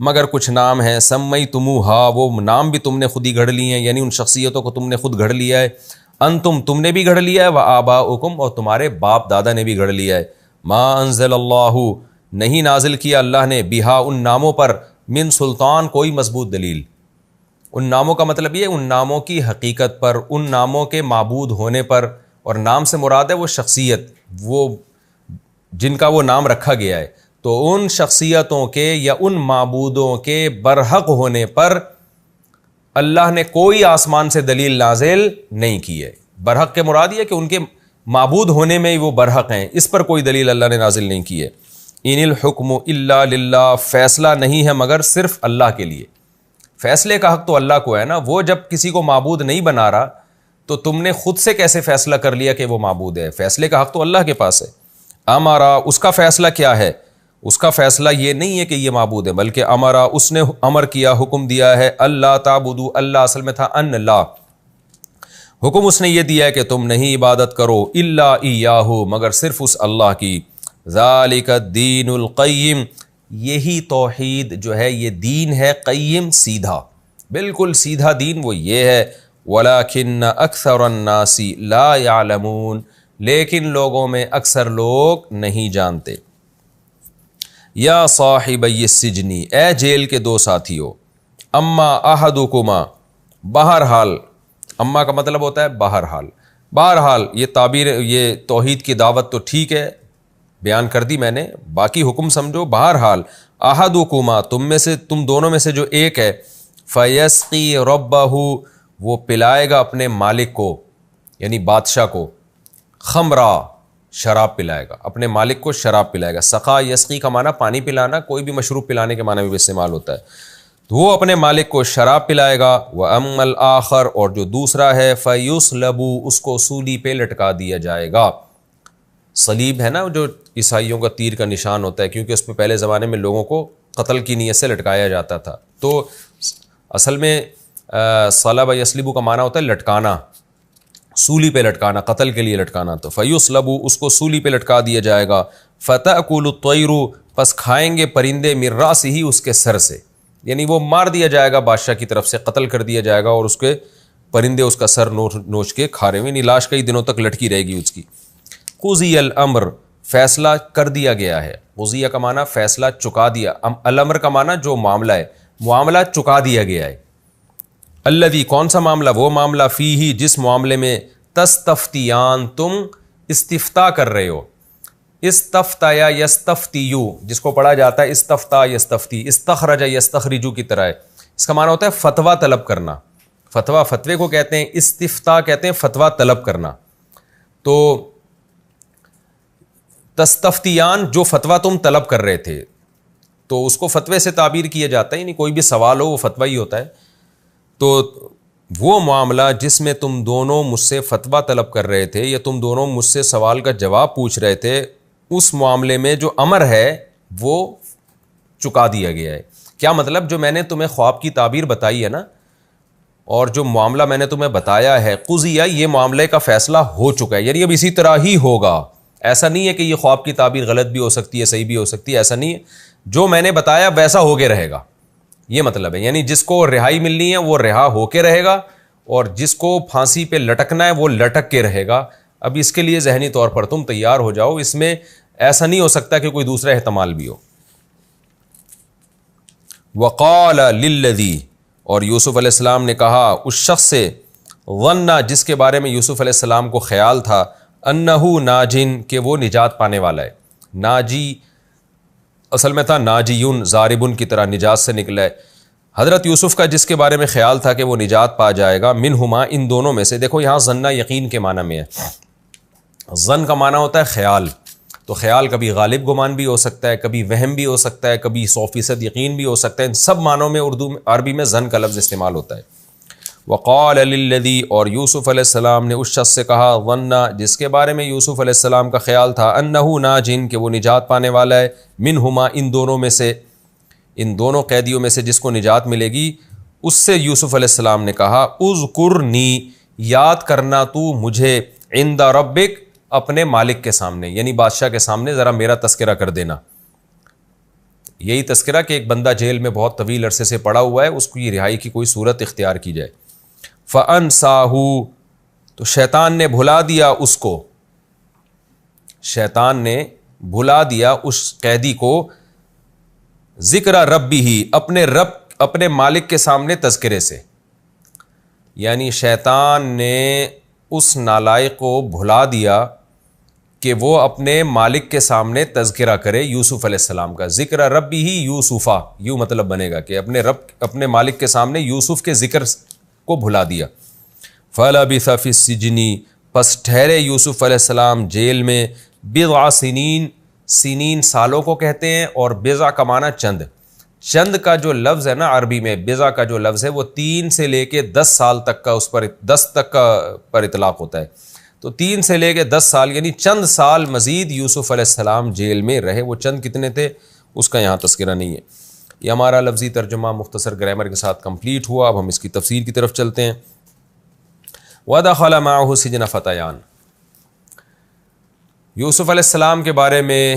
مگر کچھ نام ہیں، سمیتموہا، وہ نام بھی تم نے خود ہی گھڑ لیے ہیں، یعنی ان شخصیتوں کو تم نے خود گھڑ لیا ہے، انتم، تم نے بھی گھڑ لیا ہے، وآباؤکم، اور تمہارے باپ دادا نے بھی گھڑ لیا ہے، ما انزل اللہ، نہیں نازل کیا اللہ نے، بہا، ان ناموں پر، من سلطان، کوئی مضبوط دلیل۔ ان ناموں کا مطلب یہ ان ناموں کی حقیقت پر، ان ناموں کے معبود ہونے پر، اور نام سے مراد ہے وہ شخصیت، وہ جن کا وہ نام رکھا گیا ہے، تو ان شخصیتوں کے یا ان معبودوں کے برحق ہونے پر اللہ نے کوئی آسمان سے دلیل نازل نہیں کی ہے۔ برحق کے مراد یہ کہ ان کے معبود ہونے میں وہ برحق ہیں، اس پر کوئی دلیل اللہ نے نازل نہیں کی ہے۔ ان الحکم الا للہ، فیصلہ نہیں ہے مگر صرف اللہ کے لیے۔ فیصلے کا حق تو اللہ کو ہے نا، وہ جب کسی کو معبود نہیں بنا رہا تو تم نے خود سے کیسے فیصلہ کر لیا کہ وہ معبود ہے؟ فیصلے کا حق تو اللہ کے پاس ہے۔ امارا، اس کا فیصلہ کیا ہے؟ اس کا فیصلہ یہ نہیں ہے کہ یہ معبود ہے، بلکہ امارا، اس نے امر کیا، حکم دیا ہے، اللہ تعبدو، اللہ اصل میں تھا ان اللہ، حکم اس نے یہ دیا ہے کہ تم نہیں عبادت کرو الا ایاہ، مگر صرف اس اللہ کی، ذالک الدین القیم، یہی توحید جو ہے یہ دین ہے قیم، سیدھا، بالکل سیدھا دین وہ یہ ہے، ولیکن اکثر الناس لا یعلمون، لیکن لوگوں میں اکثر لوگ نہیں جانتے۔ یا صاحبی السجن، اے جیل کے دو ساتھیو، اما احدکما، بہرحال، اما کا مطلب ہوتا ہے بہرحال، بہرحال یہ تعبیر، یہ توحید کی دعوت تو ٹھیک ہے بیان کر دی میں نے، باقی حکم سمجھو۔ بہرحال احدکما، تم میں سے، تم دونوں میں سے جو ایک ہے، فیسقی ربہ، وہ پلائے گا اپنے مالک کو، یعنی بادشاہ کو، خمرہ، شراب پلائے گا، اپنے مالک کو شراب پلائے گا۔ سقا یسقی کا معنی پانی پلانا، کوئی بھی مشروب پلانے کے معنی میں بھی استعمال ہوتا ہے، تو وہ اپنے مالک کو شراب پلائے گا۔ وَأَمَّا الْآخَرُ، اور جو دوسرا ہے، فَيُصْلَبُ، اس کو سولی پہ لٹکا دیا جائے گا۔ صلیب ہے نا جو عیسائیوں کا تیر کا نشان ہوتا ہے، کیونکہ اس پہ پہلے زمانے میں لوگوں کو قتل کی نیت سے لٹکایا جاتا تھا، تو اصل میں صلب یصلب کا معنی ہوتا ہے لٹکانا، سولی پہ لٹکانا، قتل کے لیے لٹکانا، تو فیصلب، اس کو سولی پہ لٹکا دیا جائے گا۔ فتأکل الطیر، پس کھائیں گے پرندے، من رأسہ، اس کے سر سے، یعنی وہ مار دیا جائے گا بادشاہ کی طرف سے، قتل کر دیا جائے گا، اور اس کے پرندے اس کا سر نوچ کے کھا رہے ہیں، یعنی لاش کئی دنوں تک لٹکی رہے گی اس کی۔ قضی الامر، فیصلہ کر دیا گیا ہے، قضیہ کا معنی فیصلہ چکا دیا، الامر کا معنی جو معاملہ ہے، معاملہ چکا دیا گیا ہے۔ الذی، کون سا معاملہ؟ وہ معاملہ، فیہ، جس معاملے میں، تستفتیان، تم استفتاء کر رہے ہو، استفتا یا یستفتیو، جس کو پڑھا جاتا ہے استفتا یستفتی، استخرج یستخرجو کی طرح ہے، اس کا معنی ہوتا ہے فتویٰ طلب کرنا، فتویٰ، فتوے کو کہتے ہیں استفتاء، کہتے ہیں فتویٰ طلب کرنا۔ تو تستفتیان، جو فتویٰ تم طلب کر رہے تھے، تو اس کو فتوے سے تعبیر کیا جاتا ہے، یعنی کوئی بھی سوال ہو وہ فتویٰ ہی ہوتا ہے، تو وہ معاملہ جس میں تم دونوں مجھ سے فتویٰ طلب کر رہے تھے یا تم دونوں مجھ سے سوال کا جواب پوچھ رہے تھے، اس معاملے میں جو امر ہے وہ چکا دیا گیا ہے۔ کیا مطلب؟ جو میں نے تمہیں خواب کی تعبیر بتائی ہے نا، اور جو معاملہ میں نے تمہیں بتایا ہے، قضیہ، یہ معاملے کا فیصلہ ہو چکا ہے، یعنی اب اسی طرح ہی ہوگا، ایسا نہیں ہے کہ یہ خواب کی تعبیر غلط بھی ہو سکتی ہے، صحیح بھی ہو سکتی ہے، ایسا نہیں ہے، جو میں نے بتایا ویسا ہو کے رہے گا، یہ مطلب ہے، یعنی جس کو رہائی ملنی ہے وہ رہا ہو کے رہے گا، اور جس کو پھانسی پہ لٹکنا ہے وہ لٹک کے رہے گا۔ اب اس کے لیے ذہنی طور پر تم تیار ہو جاؤ، اس میں ایسا نہیں ہو سکتا کہ کوئی دوسرا احتمال بھی ہو۔ وقال للذی، اور یوسف علیہ السلام نے کہا اس شخص سے، ظن، جس کے بارے میں یوسف علیہ السلام کو خیال تھا، انہو ناجن، کہ وہ نجات پانے والا ہے۔ ناجی اصل میں تھا ناجیون، ضاربن کی طرح، نجات سے نکلا ہے۔ حضرت یوسف کا جس کے بارے میں خیال تھا کہ وہ نجات پا جائے گا، منہما، ان دونوں میں سے۔ دیکھو یہاں ظنہ یقین کے معنی میں ہے، ظن کا معنی ہوتا ہے خیال، تو خیال کبھی غالب گمان بھی ہو سکتا ہے، کبھی وہم بھی ہو سکتا ہے، کبھی 100% یقین بھی ہو سکتا ہے، ان سب معنوں میں اردو میں، عربی میں ظن کا لفظ استعمال ہوتا ہے۔ وقال للذی، اور یوسف علیہ السلام نے اس شخص سے کہا، ظن، جس کے بارے میں یوسف علیہ السلام کا خیال تھا، انہ ناجن، کہ وہ نجات پانے والا ہے، منہما، ان دونوں میں سے، ان دونوں قیدیوں میں سے جس کو نجات ملے گی، اس سے یوسف علیہ السلام نے کہا، اذکرنی، یاد کرنا تو مجھے، عند ربک، اپنے مالک کے سامنے، یعنی بادشاہ کے سامنے ذرا میرا تذکرہ کر دینا۔ یہی تذکرہ کہ ایک بندہ جیل میں بہت طویل عرصے سے پڑا ہوا ہے، اس کی رہائی کی کوئی صورت اختیار کی جائے۔ فَأَنْسَاهُ، تو شیطان نے بھلا دیا اس کو، شیطان نے بھلا دیا اس قیدی کو، ذکر ربہ، اپنے رب، اپنے مالک کے سامنے تذکرے سے، یعنی شیطان نے اس نالائق کو بھلا دیا کہ وہ اپنے مالک کے سامنے تذکرہ کرے یوسف علیہ السلام کا، ذکر ربہ یوسفا، یوں مطلب بنے گا کہ اپنے مالک کے سامنے یوسف کے ذکر کو بھلا دیا۔ فَلَبِثَ فِي السِّجْنِ، پس ٹھہرے یوسف علیہ السلام جیل میں، بضع سنین، سنین سالوں کو کہتے ہیں، اور بضع کا معنی چند، چند کا جو لفظ ہے نا عربی میں، بضع کا جو لفظ ہے وہ 3 سے لے کے 10 سال تک کا، اس پر 10 تک کا پر اطلاق ہوتا ہے، تو 3 سے لے کے 10 سال، یعنی چند سال مزید یوسف علیہ السلام جیل میں رہے۔ وہ چند کتنے تھے اس کا یہاں تذکرہ نہیں ہے۔ یہ ہمارا لفظی ترجمہ مختصر گرامر کے ساتھ کمپلیٹ ہوا، اب ہم اس کی تفسیر کی طرف چلتے ہیں۔ وَدَخَلَ مَعَهُ السِّجْنَ فَتَيَانِ، یوسف علیہ السلام کے بارے میں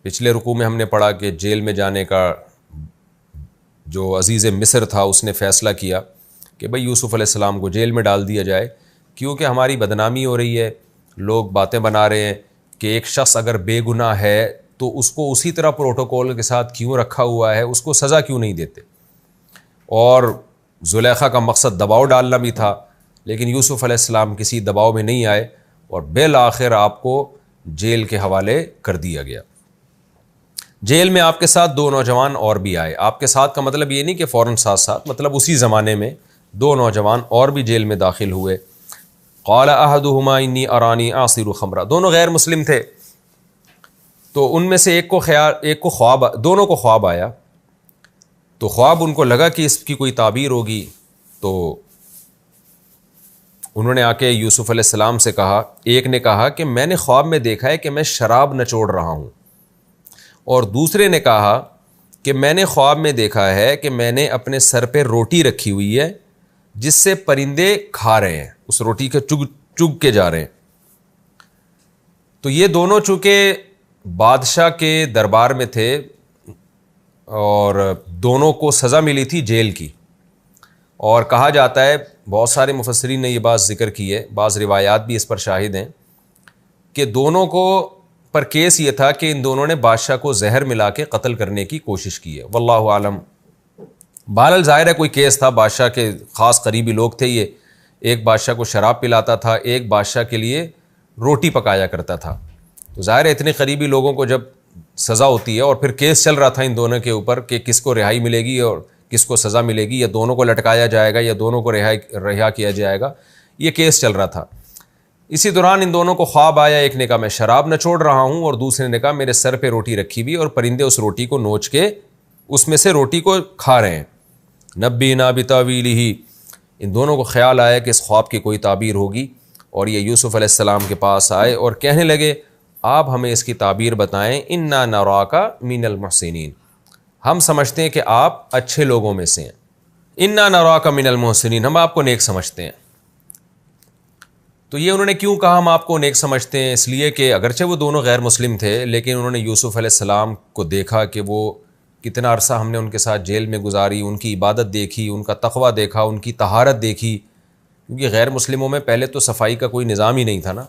پچھلے رکوع میں ہم نے پڑھا کہ جیل میں جانے کا جو عزیز مصر تھا اس نے فیصلہ کیا کہ بھئی یوسف علیہ السلام کو جیل میں ڈال دیا جائے، کیونکہ ہماری بدنامی ہو رہی ہے، لوگ باتیں بنا رہے ہیں کہ ایک شخص اگر بے گناہ ہے تو اس کو اسی طرح پروٹوکول کے ساتھ کیوں رکھا ہوا ہے، اس کو سزا کیوں نہیں دیتے۔ اور زلیخا کا مقصد دباؤ ڈالنا بھی تھا، لیکن یوسف علیہ السلام کسی دباؤ میں نہیں آئے، اور بالآخر آپ کو جیل کے حوالے کر دیا گیا۔ جیل میں آپ کے ساتھ 2 نوجوان اور بھی آئے، آپ کے ساتھ کا مطلب یہ نہیں کہ فوراً ساتھ، مطلب اسی زمانے میں 2 نوجوان اور بھی جیل میں داخل ہوئے۔ قال احدهما انی ارانی اعصر خمرا، دونوں غیر مسلم تھے، تو ان میں سے ایک کو خواب، دونوں کو خواب آیا، تو خواب ان کو لگا کہ اس کی کوئی تعبیر ہوگی، تو انہوں نے آ کے یوسف علیہ السلام سے کہا، ایک نے کہا کہ میں نے خواب میں دیکھا ہے کہ میں شراب نچوڑ رہا ہوں، اور دوسرے نے کہا کہ میں نے خواب میں دیکھا ہے کہ میں نے اپنے سر پہ روٹی رکھی ہوئی ہے جس سے پرندے کھا رہے ہیں، اس روٹی کے چگ کے جا رہے ہیں۔ تو یہ دونوں چونکہ بادشاہ کے دربار میں تھے اور دونوں کو سزا ملی تھی جیل کی، اور کہا جاتا ہے، بہت سارے مفسرین نے یہ بات ذکر کی ہے، بعض روایات بھی اس پر شاہد ہیں، کہ دونوں کو پر کیس یہ تھا کہ ان دونوں نے بادشاہ کو زہر ملا کے قتل کرنے کی کوشش کی ہے، واللہ عالم۔ بہرحال ظاہر ہے کوئی کیس تھا، بادشاہ کے خاص قریبی لوگ تھے یہ، ایک بادشاہ کو شراب پلاتا تھا، ایک بادشاہ کے لیے روٹی پکایا کرتا تھا، تو ظاہر ہے اتنے قریبی لوگوں کو جب سزا ہوتی ہے، اور پھر کیس چل رہا تھا ان دونوں کے اوپر کہ کس کو رہائی ملے گی اور کس کو سزا ملے گی، یا دونوں کو لٹکایا جائے گا یا دونوں کو رہا کیا جائے گا، یہ کیس چل رہا تھا۔ اسی دوران ان دونوں کو خواب آیا، ایک نے کہا میں شراب نچوڑ رہا ہوں، اور دوسرے نے کہا میرے سر پہ روٹی رکھی ہوئی اور پرندے اس روٹی کو نوچ کے اس میں سے روٹی کو کھا رہے ہیں۔ نبینا بتاویلہ، ان دونوں کو خیال آیا کہ اس خواب کی کوئی تعبیر ہوگی، اور یہ یوسف علیہ السلام کے پاس آئے اور کہنے لگے آپ ہمیں اس کی تعبیر بتائیں، انا نراک من المحسنین، ہم سمجھتے ہیں کہ آپ اچھے لوگوں میں سے ہیں، انا نراک من المحسنین، ہم آپ کو نیک سمجھتے ہیں۔ تو یہ انہوں نے کیوں کہا ہم آپ کو نیک سمجھتے ہیں؟ اس لیے کہ اگرچہ وہ دونوں غیر مسلم تھے، لیکن انہوں نے یوسف علیہ السلام کو دیکھا کہ وہ کتنا عرصہ ہم نے ان کے ساتھ جیل میں گزاری، ان کی عبادت دیکھی، ان کا تقوی دیکھا، ان کی طہارت دیکھی، کیونکہ غیر مسلموں میں پہلے تو صفائی کا کوئی نظام ہی نہیں تھا نا،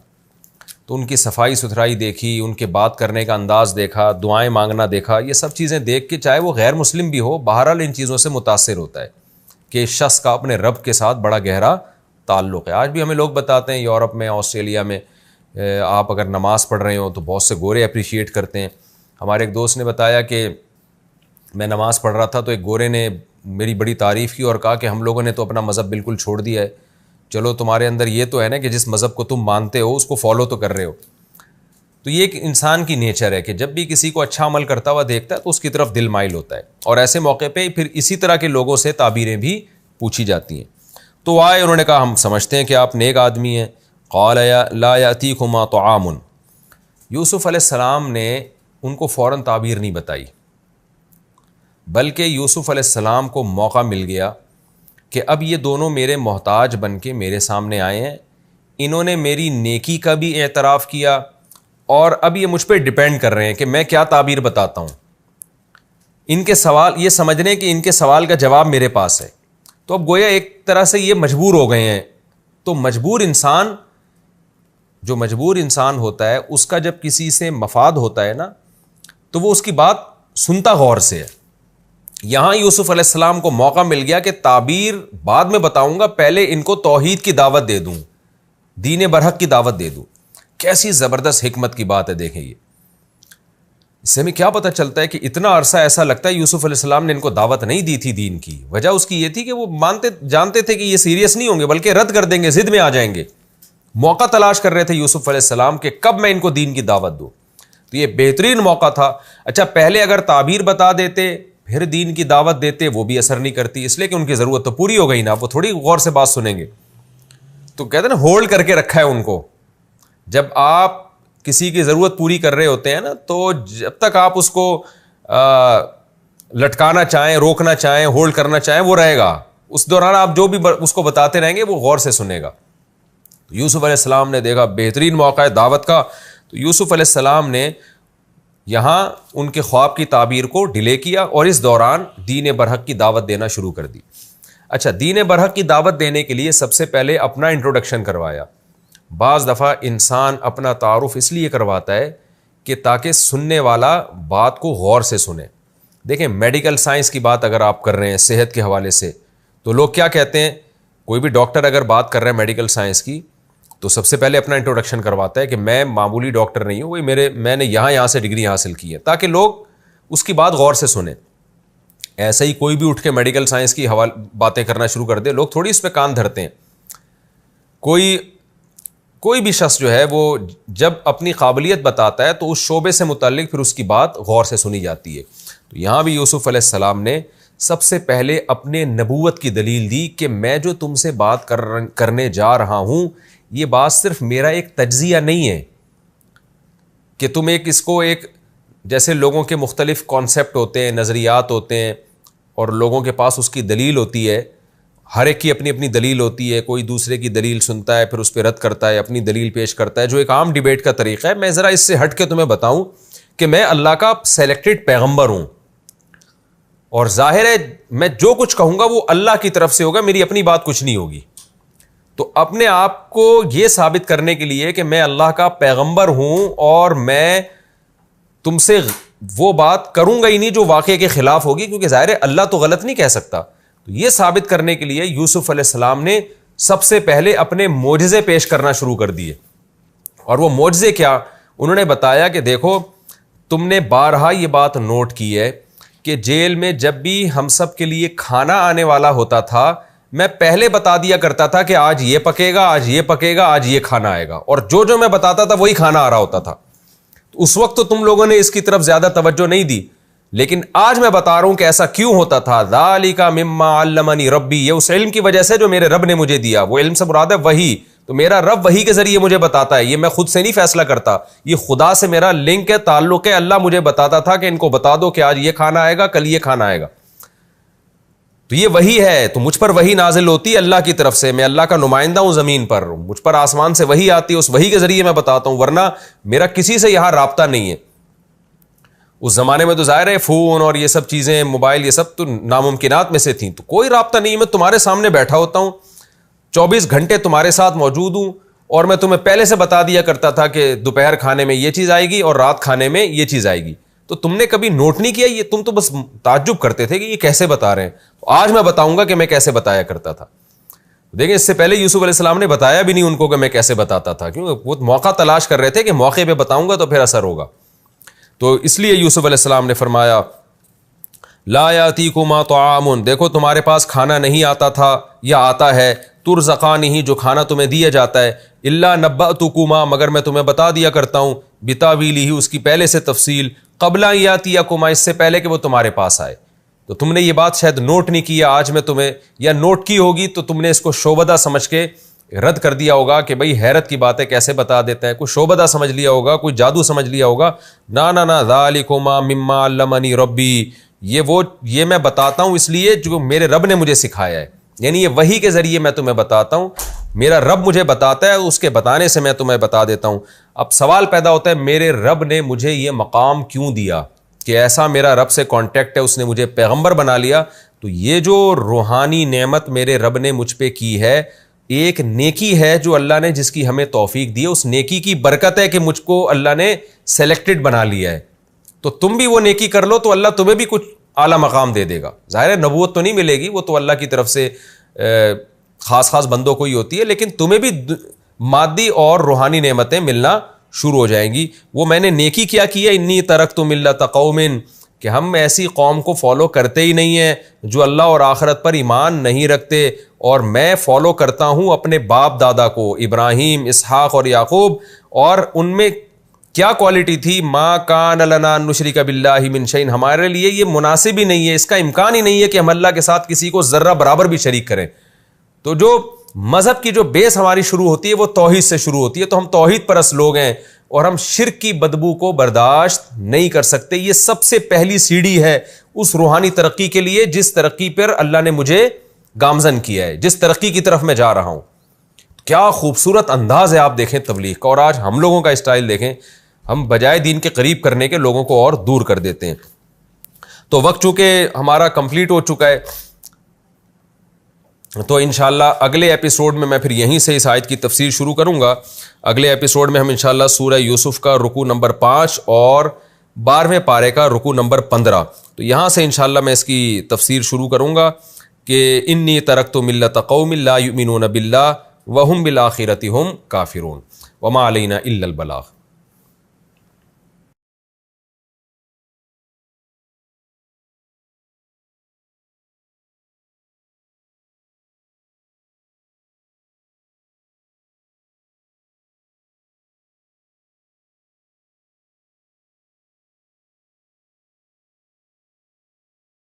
تو ان کی صفائی ستھرائی دیکھی، ان کے بات کرنے کا انداز دیکھا، دعائیں مانگنا دیکھا، یہ سب چیزیں دیکھ کے چاہے وہ غیر مسلم بھی ہو، بہرحال ان چیزوں سے متاثر ہوتا ہے کہ اس شخص کا اپنے رب کے ساتھ بڑا گہرا تعلق ہے۔ آج بھی ہمیں لوگ بتاتے ہیں یورپ میں، آسٹریلیا میں، آپ اگر نماز پڑھ رہے ہو تو بہت سے گورے اپریشیٹ کرتے ہیں۔ ہمارے ایک دوست نے بتایا کہ میں نماز پڑھ رہا تھا تو ایک گورے نے میری بڑی تعریف کی اور کہا کہ ہم لوگوں نے تو اپنا مذہب بالکل چھوڑ دیا ہے، چلو تمہارے اندر یہ تو ہے نا کہ جس مذہب کو تم مانتے ہو اس کو فالو تو کر رہے ہو۔ تو یہ ایک انسان کی نیچر ہے کہ جب بھی کسی کو اچھا عمل کرتا ہوا دیکھتا ہے تو اس کی طرف دل مائل ہوتا ہے، اور ایسے موقع پہ پھر اسی طرح کے لوگوں سے تعبیریں بھی پوچھی جاتی ہیں۔ تو آئے, انہوں نے کہا ہم سمجھتے ہیں کہ آپ نیک آدمی ہیں. قال لا یأتیکما طعام. یوسف علیہ السلام نے ان کو فوراً تعبیر نہیں بتائی, بلکہ یوسف علیہ السلام کو موقع مل گیا کہ اب یہ دونوں میرے محتاج بن کے میرے سامنے آئے ہیں, انہوں نے میری نیکی کا بھی اعتراف کیا اور اب یہ مجھ پہ ڈیپینڈ کر رہے ہیں کہ میں کیا تعبیر بتاتا ہوں. ان کے سوال یہ سمجھنے کہ ان کے سوال کا جواب میرے پاس ہے, تو اب گویا ایک طرح سے یہ مجبور ہو گئے ہیں. تو جو مجبور انسان ہوتا ہے اس کا جب کسی سے مفاد ہوتا ہے نا تو وہ اس کی بات سنتا غور سے ہے. یہاں یوسف علیہ السلام کو موقع مل گیا کہ تعبیر بعد میں بتاؤں گا, پہلے ان کو توحید کی دعوت دے دوں, دین برحق کی دعوت دے دوں. کیسی زبردست حکمت کی بات ہے. دیکھیں یہ اس سے ہمیں کیا پتہ چلتا ہے کہ اتنا عرصہ ایسا لگتا ہے یوسف علیہ السلام نے ان کو دعوت نہیں دی تھی دین کی. وجہ اس کی یہ تھی کہ وہ جانتے تھے کہ یہ سیریس نہیں ہوں گے بلکہ رد کر دیں گے, ضد میں آ جائیں گے. موقع تلاش کر رہے تھے یوسف علیہ السلام کہ کب میں ان کو دین کی دعوت دوں. تو یہ بہترین موقع تھا. اچھا پہلے اگر تعبیر بتا دیتے پھر دین کی دعوت دیتے وہ بھی اثر نہیں کرتی, اس لیے کہ ان کی ضرورت تو پوری ہو گئی نا, وہ تھوڑی غور سے بات سنیں گے. تو کہتے ہیں نا ہولڈ کر کے رکھا ہے ان کو. جب آپ کسی کی ضرورت پوری کر رہے ہوتے ہیں نا تو جب تک آپ اس کو لٹکانا چاہیں, روکنا چاہیں, ہولڈ کرنا چاہیں وہ رہے گا. اس دوران آپ جو بھی اس کو بتاتے رہیں گے وہ غور سے سنے گا. تو یوسف علیہ السلام نے دیکھا بہترین موقع ہے دعوت کا, تو یوسف علیہ السلام نے یہاں ان کے خواب کی تعبیر کو ڈیلے کیا اور اس دوران دین برحق کی دعوت دینا شروع کر دی. اچھا دین برحق کی دعوت دینے کے لیے سب سے پہلے اپنا انٹروڈکشن کروایا. بعض دفعہ انسان اپنا تعارف اس لیے کرواتا ہے کہ تاکہ سننے والا بات کو غور سے سنے. دیکھیں میڈیکل سائنس کی بات اگر آپ کر رہے ہیں صحت کے حوالے سے, تو لوگ کیا کہتے ہیں, کوئی بھی ڈاکٹر اگر بات کر رہے ہیں میڈیکل سائنس کی تو سب سے پہلے اپنا انٹروڈکشن کرواتا ہے کہ میں معمولی ڈاکٹر نہیں ہوں, میں نے یہاں سے ڈگری حاصل کی ہے, تاکہ لوگ اس کی بات غور سے سنیں. ایسا ہی کوئی بھی اٹھ کے میڈیکل سائنس کی باتیں کرنا شروع کر دے, لوگ تھوڑی اس پہ کان دھرتے ہیں. کوئی بھی شخص جو ہے وہ جب اپنی قابلیت بتاتا ہے تو اس شعبے سے متعلق پھر اس کی بات غور سے سنی جاتی ہے. تو یہاں بھی یوسف علیہ السلام نے سب سے پہلے اپنے نبوت کی دلیل دی کہ میں جو تم سے بات کرنے جا رہا ہوں یہ بات صرف میرا ایک تجزیہ نہیں ہے کہ تم اس کو جیسے لوگوں کے مختلف کانسیپٹ ہوتے ہیں, نظریات ہوتے ہیں اور لوگوں کے پاس اس کی دلیل ہوتی ہے, ہر ایک کی اپنی اپنی دلیل ہوتی ہے, کوئی دوسرے کی دلیل سنتا ہے پھر اس پہ رد کرتا ہے, اپنی دلیل پیش کرتا ہے, جو ایک عام ڈیبیٹ کا طریقہ ہے. میں ذرا اس سے ہٹ کے تمہیں بتاؤں کہ میں اللہ کا سلیکٹڈ پیغمبر ہوں اور ظاہر ہے میں جو کچھ کہوں گا وہ اللہ کی طرف سے ہوگا, میری اپنی بات کچھ نہیں ہوگی. تو اپنے آپ کو یہ ثابت کرنے کے لیے کہ میں اللہ کا پیغمبر ہوں اور میں تم سے وہ بات کروں گا ہی نہیں جو واقعے کے خلاف ہوگی, کیونکہ ظاہر ہے اللہ تو غلط نہیں کہہ سکتا. تو یہ ثابت کرنے کے لیے یوسف علیہ السلام نے سب سے پہلے اپنے معجزے پیش کرنا شروع کر دیے. اور وہ معجزے کیا, انہوں نے بتایا کہ دیکھو تم نے بارہا یہ بات نوٹ کی ہے کہ جیل میں جب بھی ہم سب کے لیے کھانا آنے والا ہوتا تھا میں پہلے بتا دیا کرتا تھا کہ آج یہ پکے گا, آج یہ پکے گا, آج یہ کھانا آئے گا, اور جو میں بتاتا تھا وہی کھانا آ رہا ہوتا تھا. اس وقت تو تم لوگوں نے اس کی طرف زیادہ توجہ نہیں دی, لیکن آج میں بتا رہا ہوں کہ ایسا کیوں ہوتا تھا. ذالک مما علمنی ربی, یہ اس علم کی وجہ سے جو میرے رب نے مجھے دیا. وہ علم سے مراد ہے وحی, تو میرا رب وحی کے ذریعے مجھے بتاتا ہے, یہ میں خود سے نہیں فیصلہ کرتا, یہ خدا سے میرا لنک ہے, تعلق ہے. اللہ مجھے بتاتا تھا کہ ان کو بتا دو کہ آج یہ کھانا آئے گا, کل یہ کھانا آئے گا. تو یہ وحی ہے, تو مجھ پر وحی نازل ہوتی ہے اللہ کی طرف سے, میں اللہ کا نمائندہ ہوں زمین پر, مجھ پر آسمان سے وحی آتی ہے, اس وحی کے ذریعے میں بتاتا ہوں, ورنہ میرا کسی سے یہاں رابطہ نہیں ہے. اس زمانے میں تو ظاہر ہے فون اور یہ سب چیزیں, موبائل, یہ سب تو ناممکنات میں سے تھیں, تو کوئی رابطہ نہیں. میں تمہارے سامنے بیٹھا ہوتا ہوں, 24 گھنٹے تمہارے ساتھ موجود ہوں, اور میں تمہیں پہلے سے بتا دیا کرتا تھا کہ دوپہر کھانے میں یہ چیز آئے گی اور رات کھانے میں یہ چیز آئے گی. تو تم نے کبھی نوٹ نہیں کیا, یہ تم تو بس تعجب کرتے تھے کہ یہ کیسے بتا رہے ہیں. تو آج میں بتاؤں گا کہ میں کیسے بتایا کرتا تھا. دیکھیں اس سے پہلے یوسف علیہ السلام نے بتایا بھی نہیں ان کو کہ میں کیسے بتاتا تھا, کیونکہ وہ موقع تلاش کر رہے تھے کہ موقع پہ بتاؤں گا تو پھر اثر ہوگا. تو اس لیے یوسف علیہ السلام نے فرمایا لا یاتیکما طعام, دیکھو تمہارے پاس کھانا نہیں آتا تھا یا آتا ہے, ترزقانہ, جو کھانا تمہیں دیا جاتا ہے, الا نبأتکما, مگر میں تمہیں بتا دیا کرتا ہوں, بتاویلہ, اس کی پہلے سے تفصیل, قبل ان یاتیکما, اس سے پہلے کہ وہ تمہارے پاس آئے. تو تم نے یہ بات شاید نوٹ نہیں کی، آج میں تمہیں، یا نوٹ کی ہوگی تو تم نے اس کو شعبدہ سمجھ کے رد کر دیا ہوگا کہ بھئی حیرت کی باتیں کیسے بتا دیتا ہے، کوئی شعبدہ سمجھ لیا ہوگا، کوئی جادو سمجھ لیا ہوگا. نا ذالکما مما علمنی ربی، یہ میں بتاتا ہوں اس لیے جو میرے رب نے مجھے سکھایا ہے، یعنی یہ وحی کے ذریعے میں تمہیں بتاتا ہوں، میرا رب مجھے بتاتا ہے، اس کے بتانے سے میں تمہیں بتا دیتا ہوں. اب سوال پیدا ہوتا ہے میرے رب نے مجھے یہ مقام کیوں دیا کہ ایسا میرا رب سے کانٹیکٹ ہے، اس نے مجھے پیغمبر بنا لیا. تو یہ جو روحانی نعمت میرے رب نے مجھ پہ کی ہے، ایک نیکی ہے جو اللہ نے جس کی ہمیں توفیق دی ہے، اس نیکی کی برکت ہے کہ مجھ کو اللہ نے سلیکٹڈ بنا لیا ہے. تو تم بھی وہ نیکی کر لو تو اللہ تمہیں بھی کچھ اعلیٰ مقام دے دے گا. ظاہر ہے نبوت تو نہیں ملے گی، وہ تو اللہ کی طرف سے خاص بندوں کو ہی ہوتی ہے، لیکن تمہیں بھی مادی اور روحانی نعمتیں ملنا شروع ہو جائیں گی. وہ میں نے نیکی کیا کی ہے، انی ترکت ملت قوم، کہ ہم ایسی قوم کو فالو کرتے ہی نہیں ہیں جو اللہ اور آخرت پر ایمان نہیں رکھتے، اور میں فالو کرتا ہوں اپنے باپ دادا کو، ابراہیم، اسحاق اور یعقوب. اور ان میں کیا کوالٹی تھی؟ ما کان لنا نشرک باللہ من شیء، ہمارے لیے یہ مناسب ہی نہیں ہے، اس کا امکان ہی نہیں ہے کہ ہم اللہ کے ساتھ کسی کو ذرہ برابر بھی شریک کریں. تو جو مذہب کی جو بیس ہماری شروع ہوتی ہے وہ توحید سے شروع ہوتی ہے. تو ہم توحید پرست لوگ ہیں اور ہم شرک کی بدبو کو برداشت نہیں کر سکتے. یہ سب سے پہلی سیڑھی ہے اس روحانی ترقی کے لیے جس ترقی پر اللہ نے مجھے گامزن کیا ہے، جس ترقی کی طرف میں جا رہا ہوں. کیا خوبصورت انداز ہے آپ دیکھیں تبلیغ کا، اور آج ہم لوگوں کا اسٹائل دیکھیں، ہم بجائے دین کے قریب کرنے کے لوگوں کو اور دور کر دیتے ہیں. تو وقت چونکہ ہمارا کمپلیٹ ہو چکا ہے، تو انشاءاللہ اگلے ایپیسوڈ میں پھر یہیں سے اس آیت کی تفسیر شروع کروں گا. اگلے ایپیسوڈ میں ہم انشاءاللہ سورہ یوسف کا رکوع نمبر 5 اور 12ویں پارے کا رکوع نمبر 15، تو یہاں سے انشاءاللہ میں اس کی تفسیر شروع کروں گا کہ انی ترکت ملت قوم لا یؤمنون باللہ وہم بالآخرۃ ہم کافرون وما علینا الا البلاغ.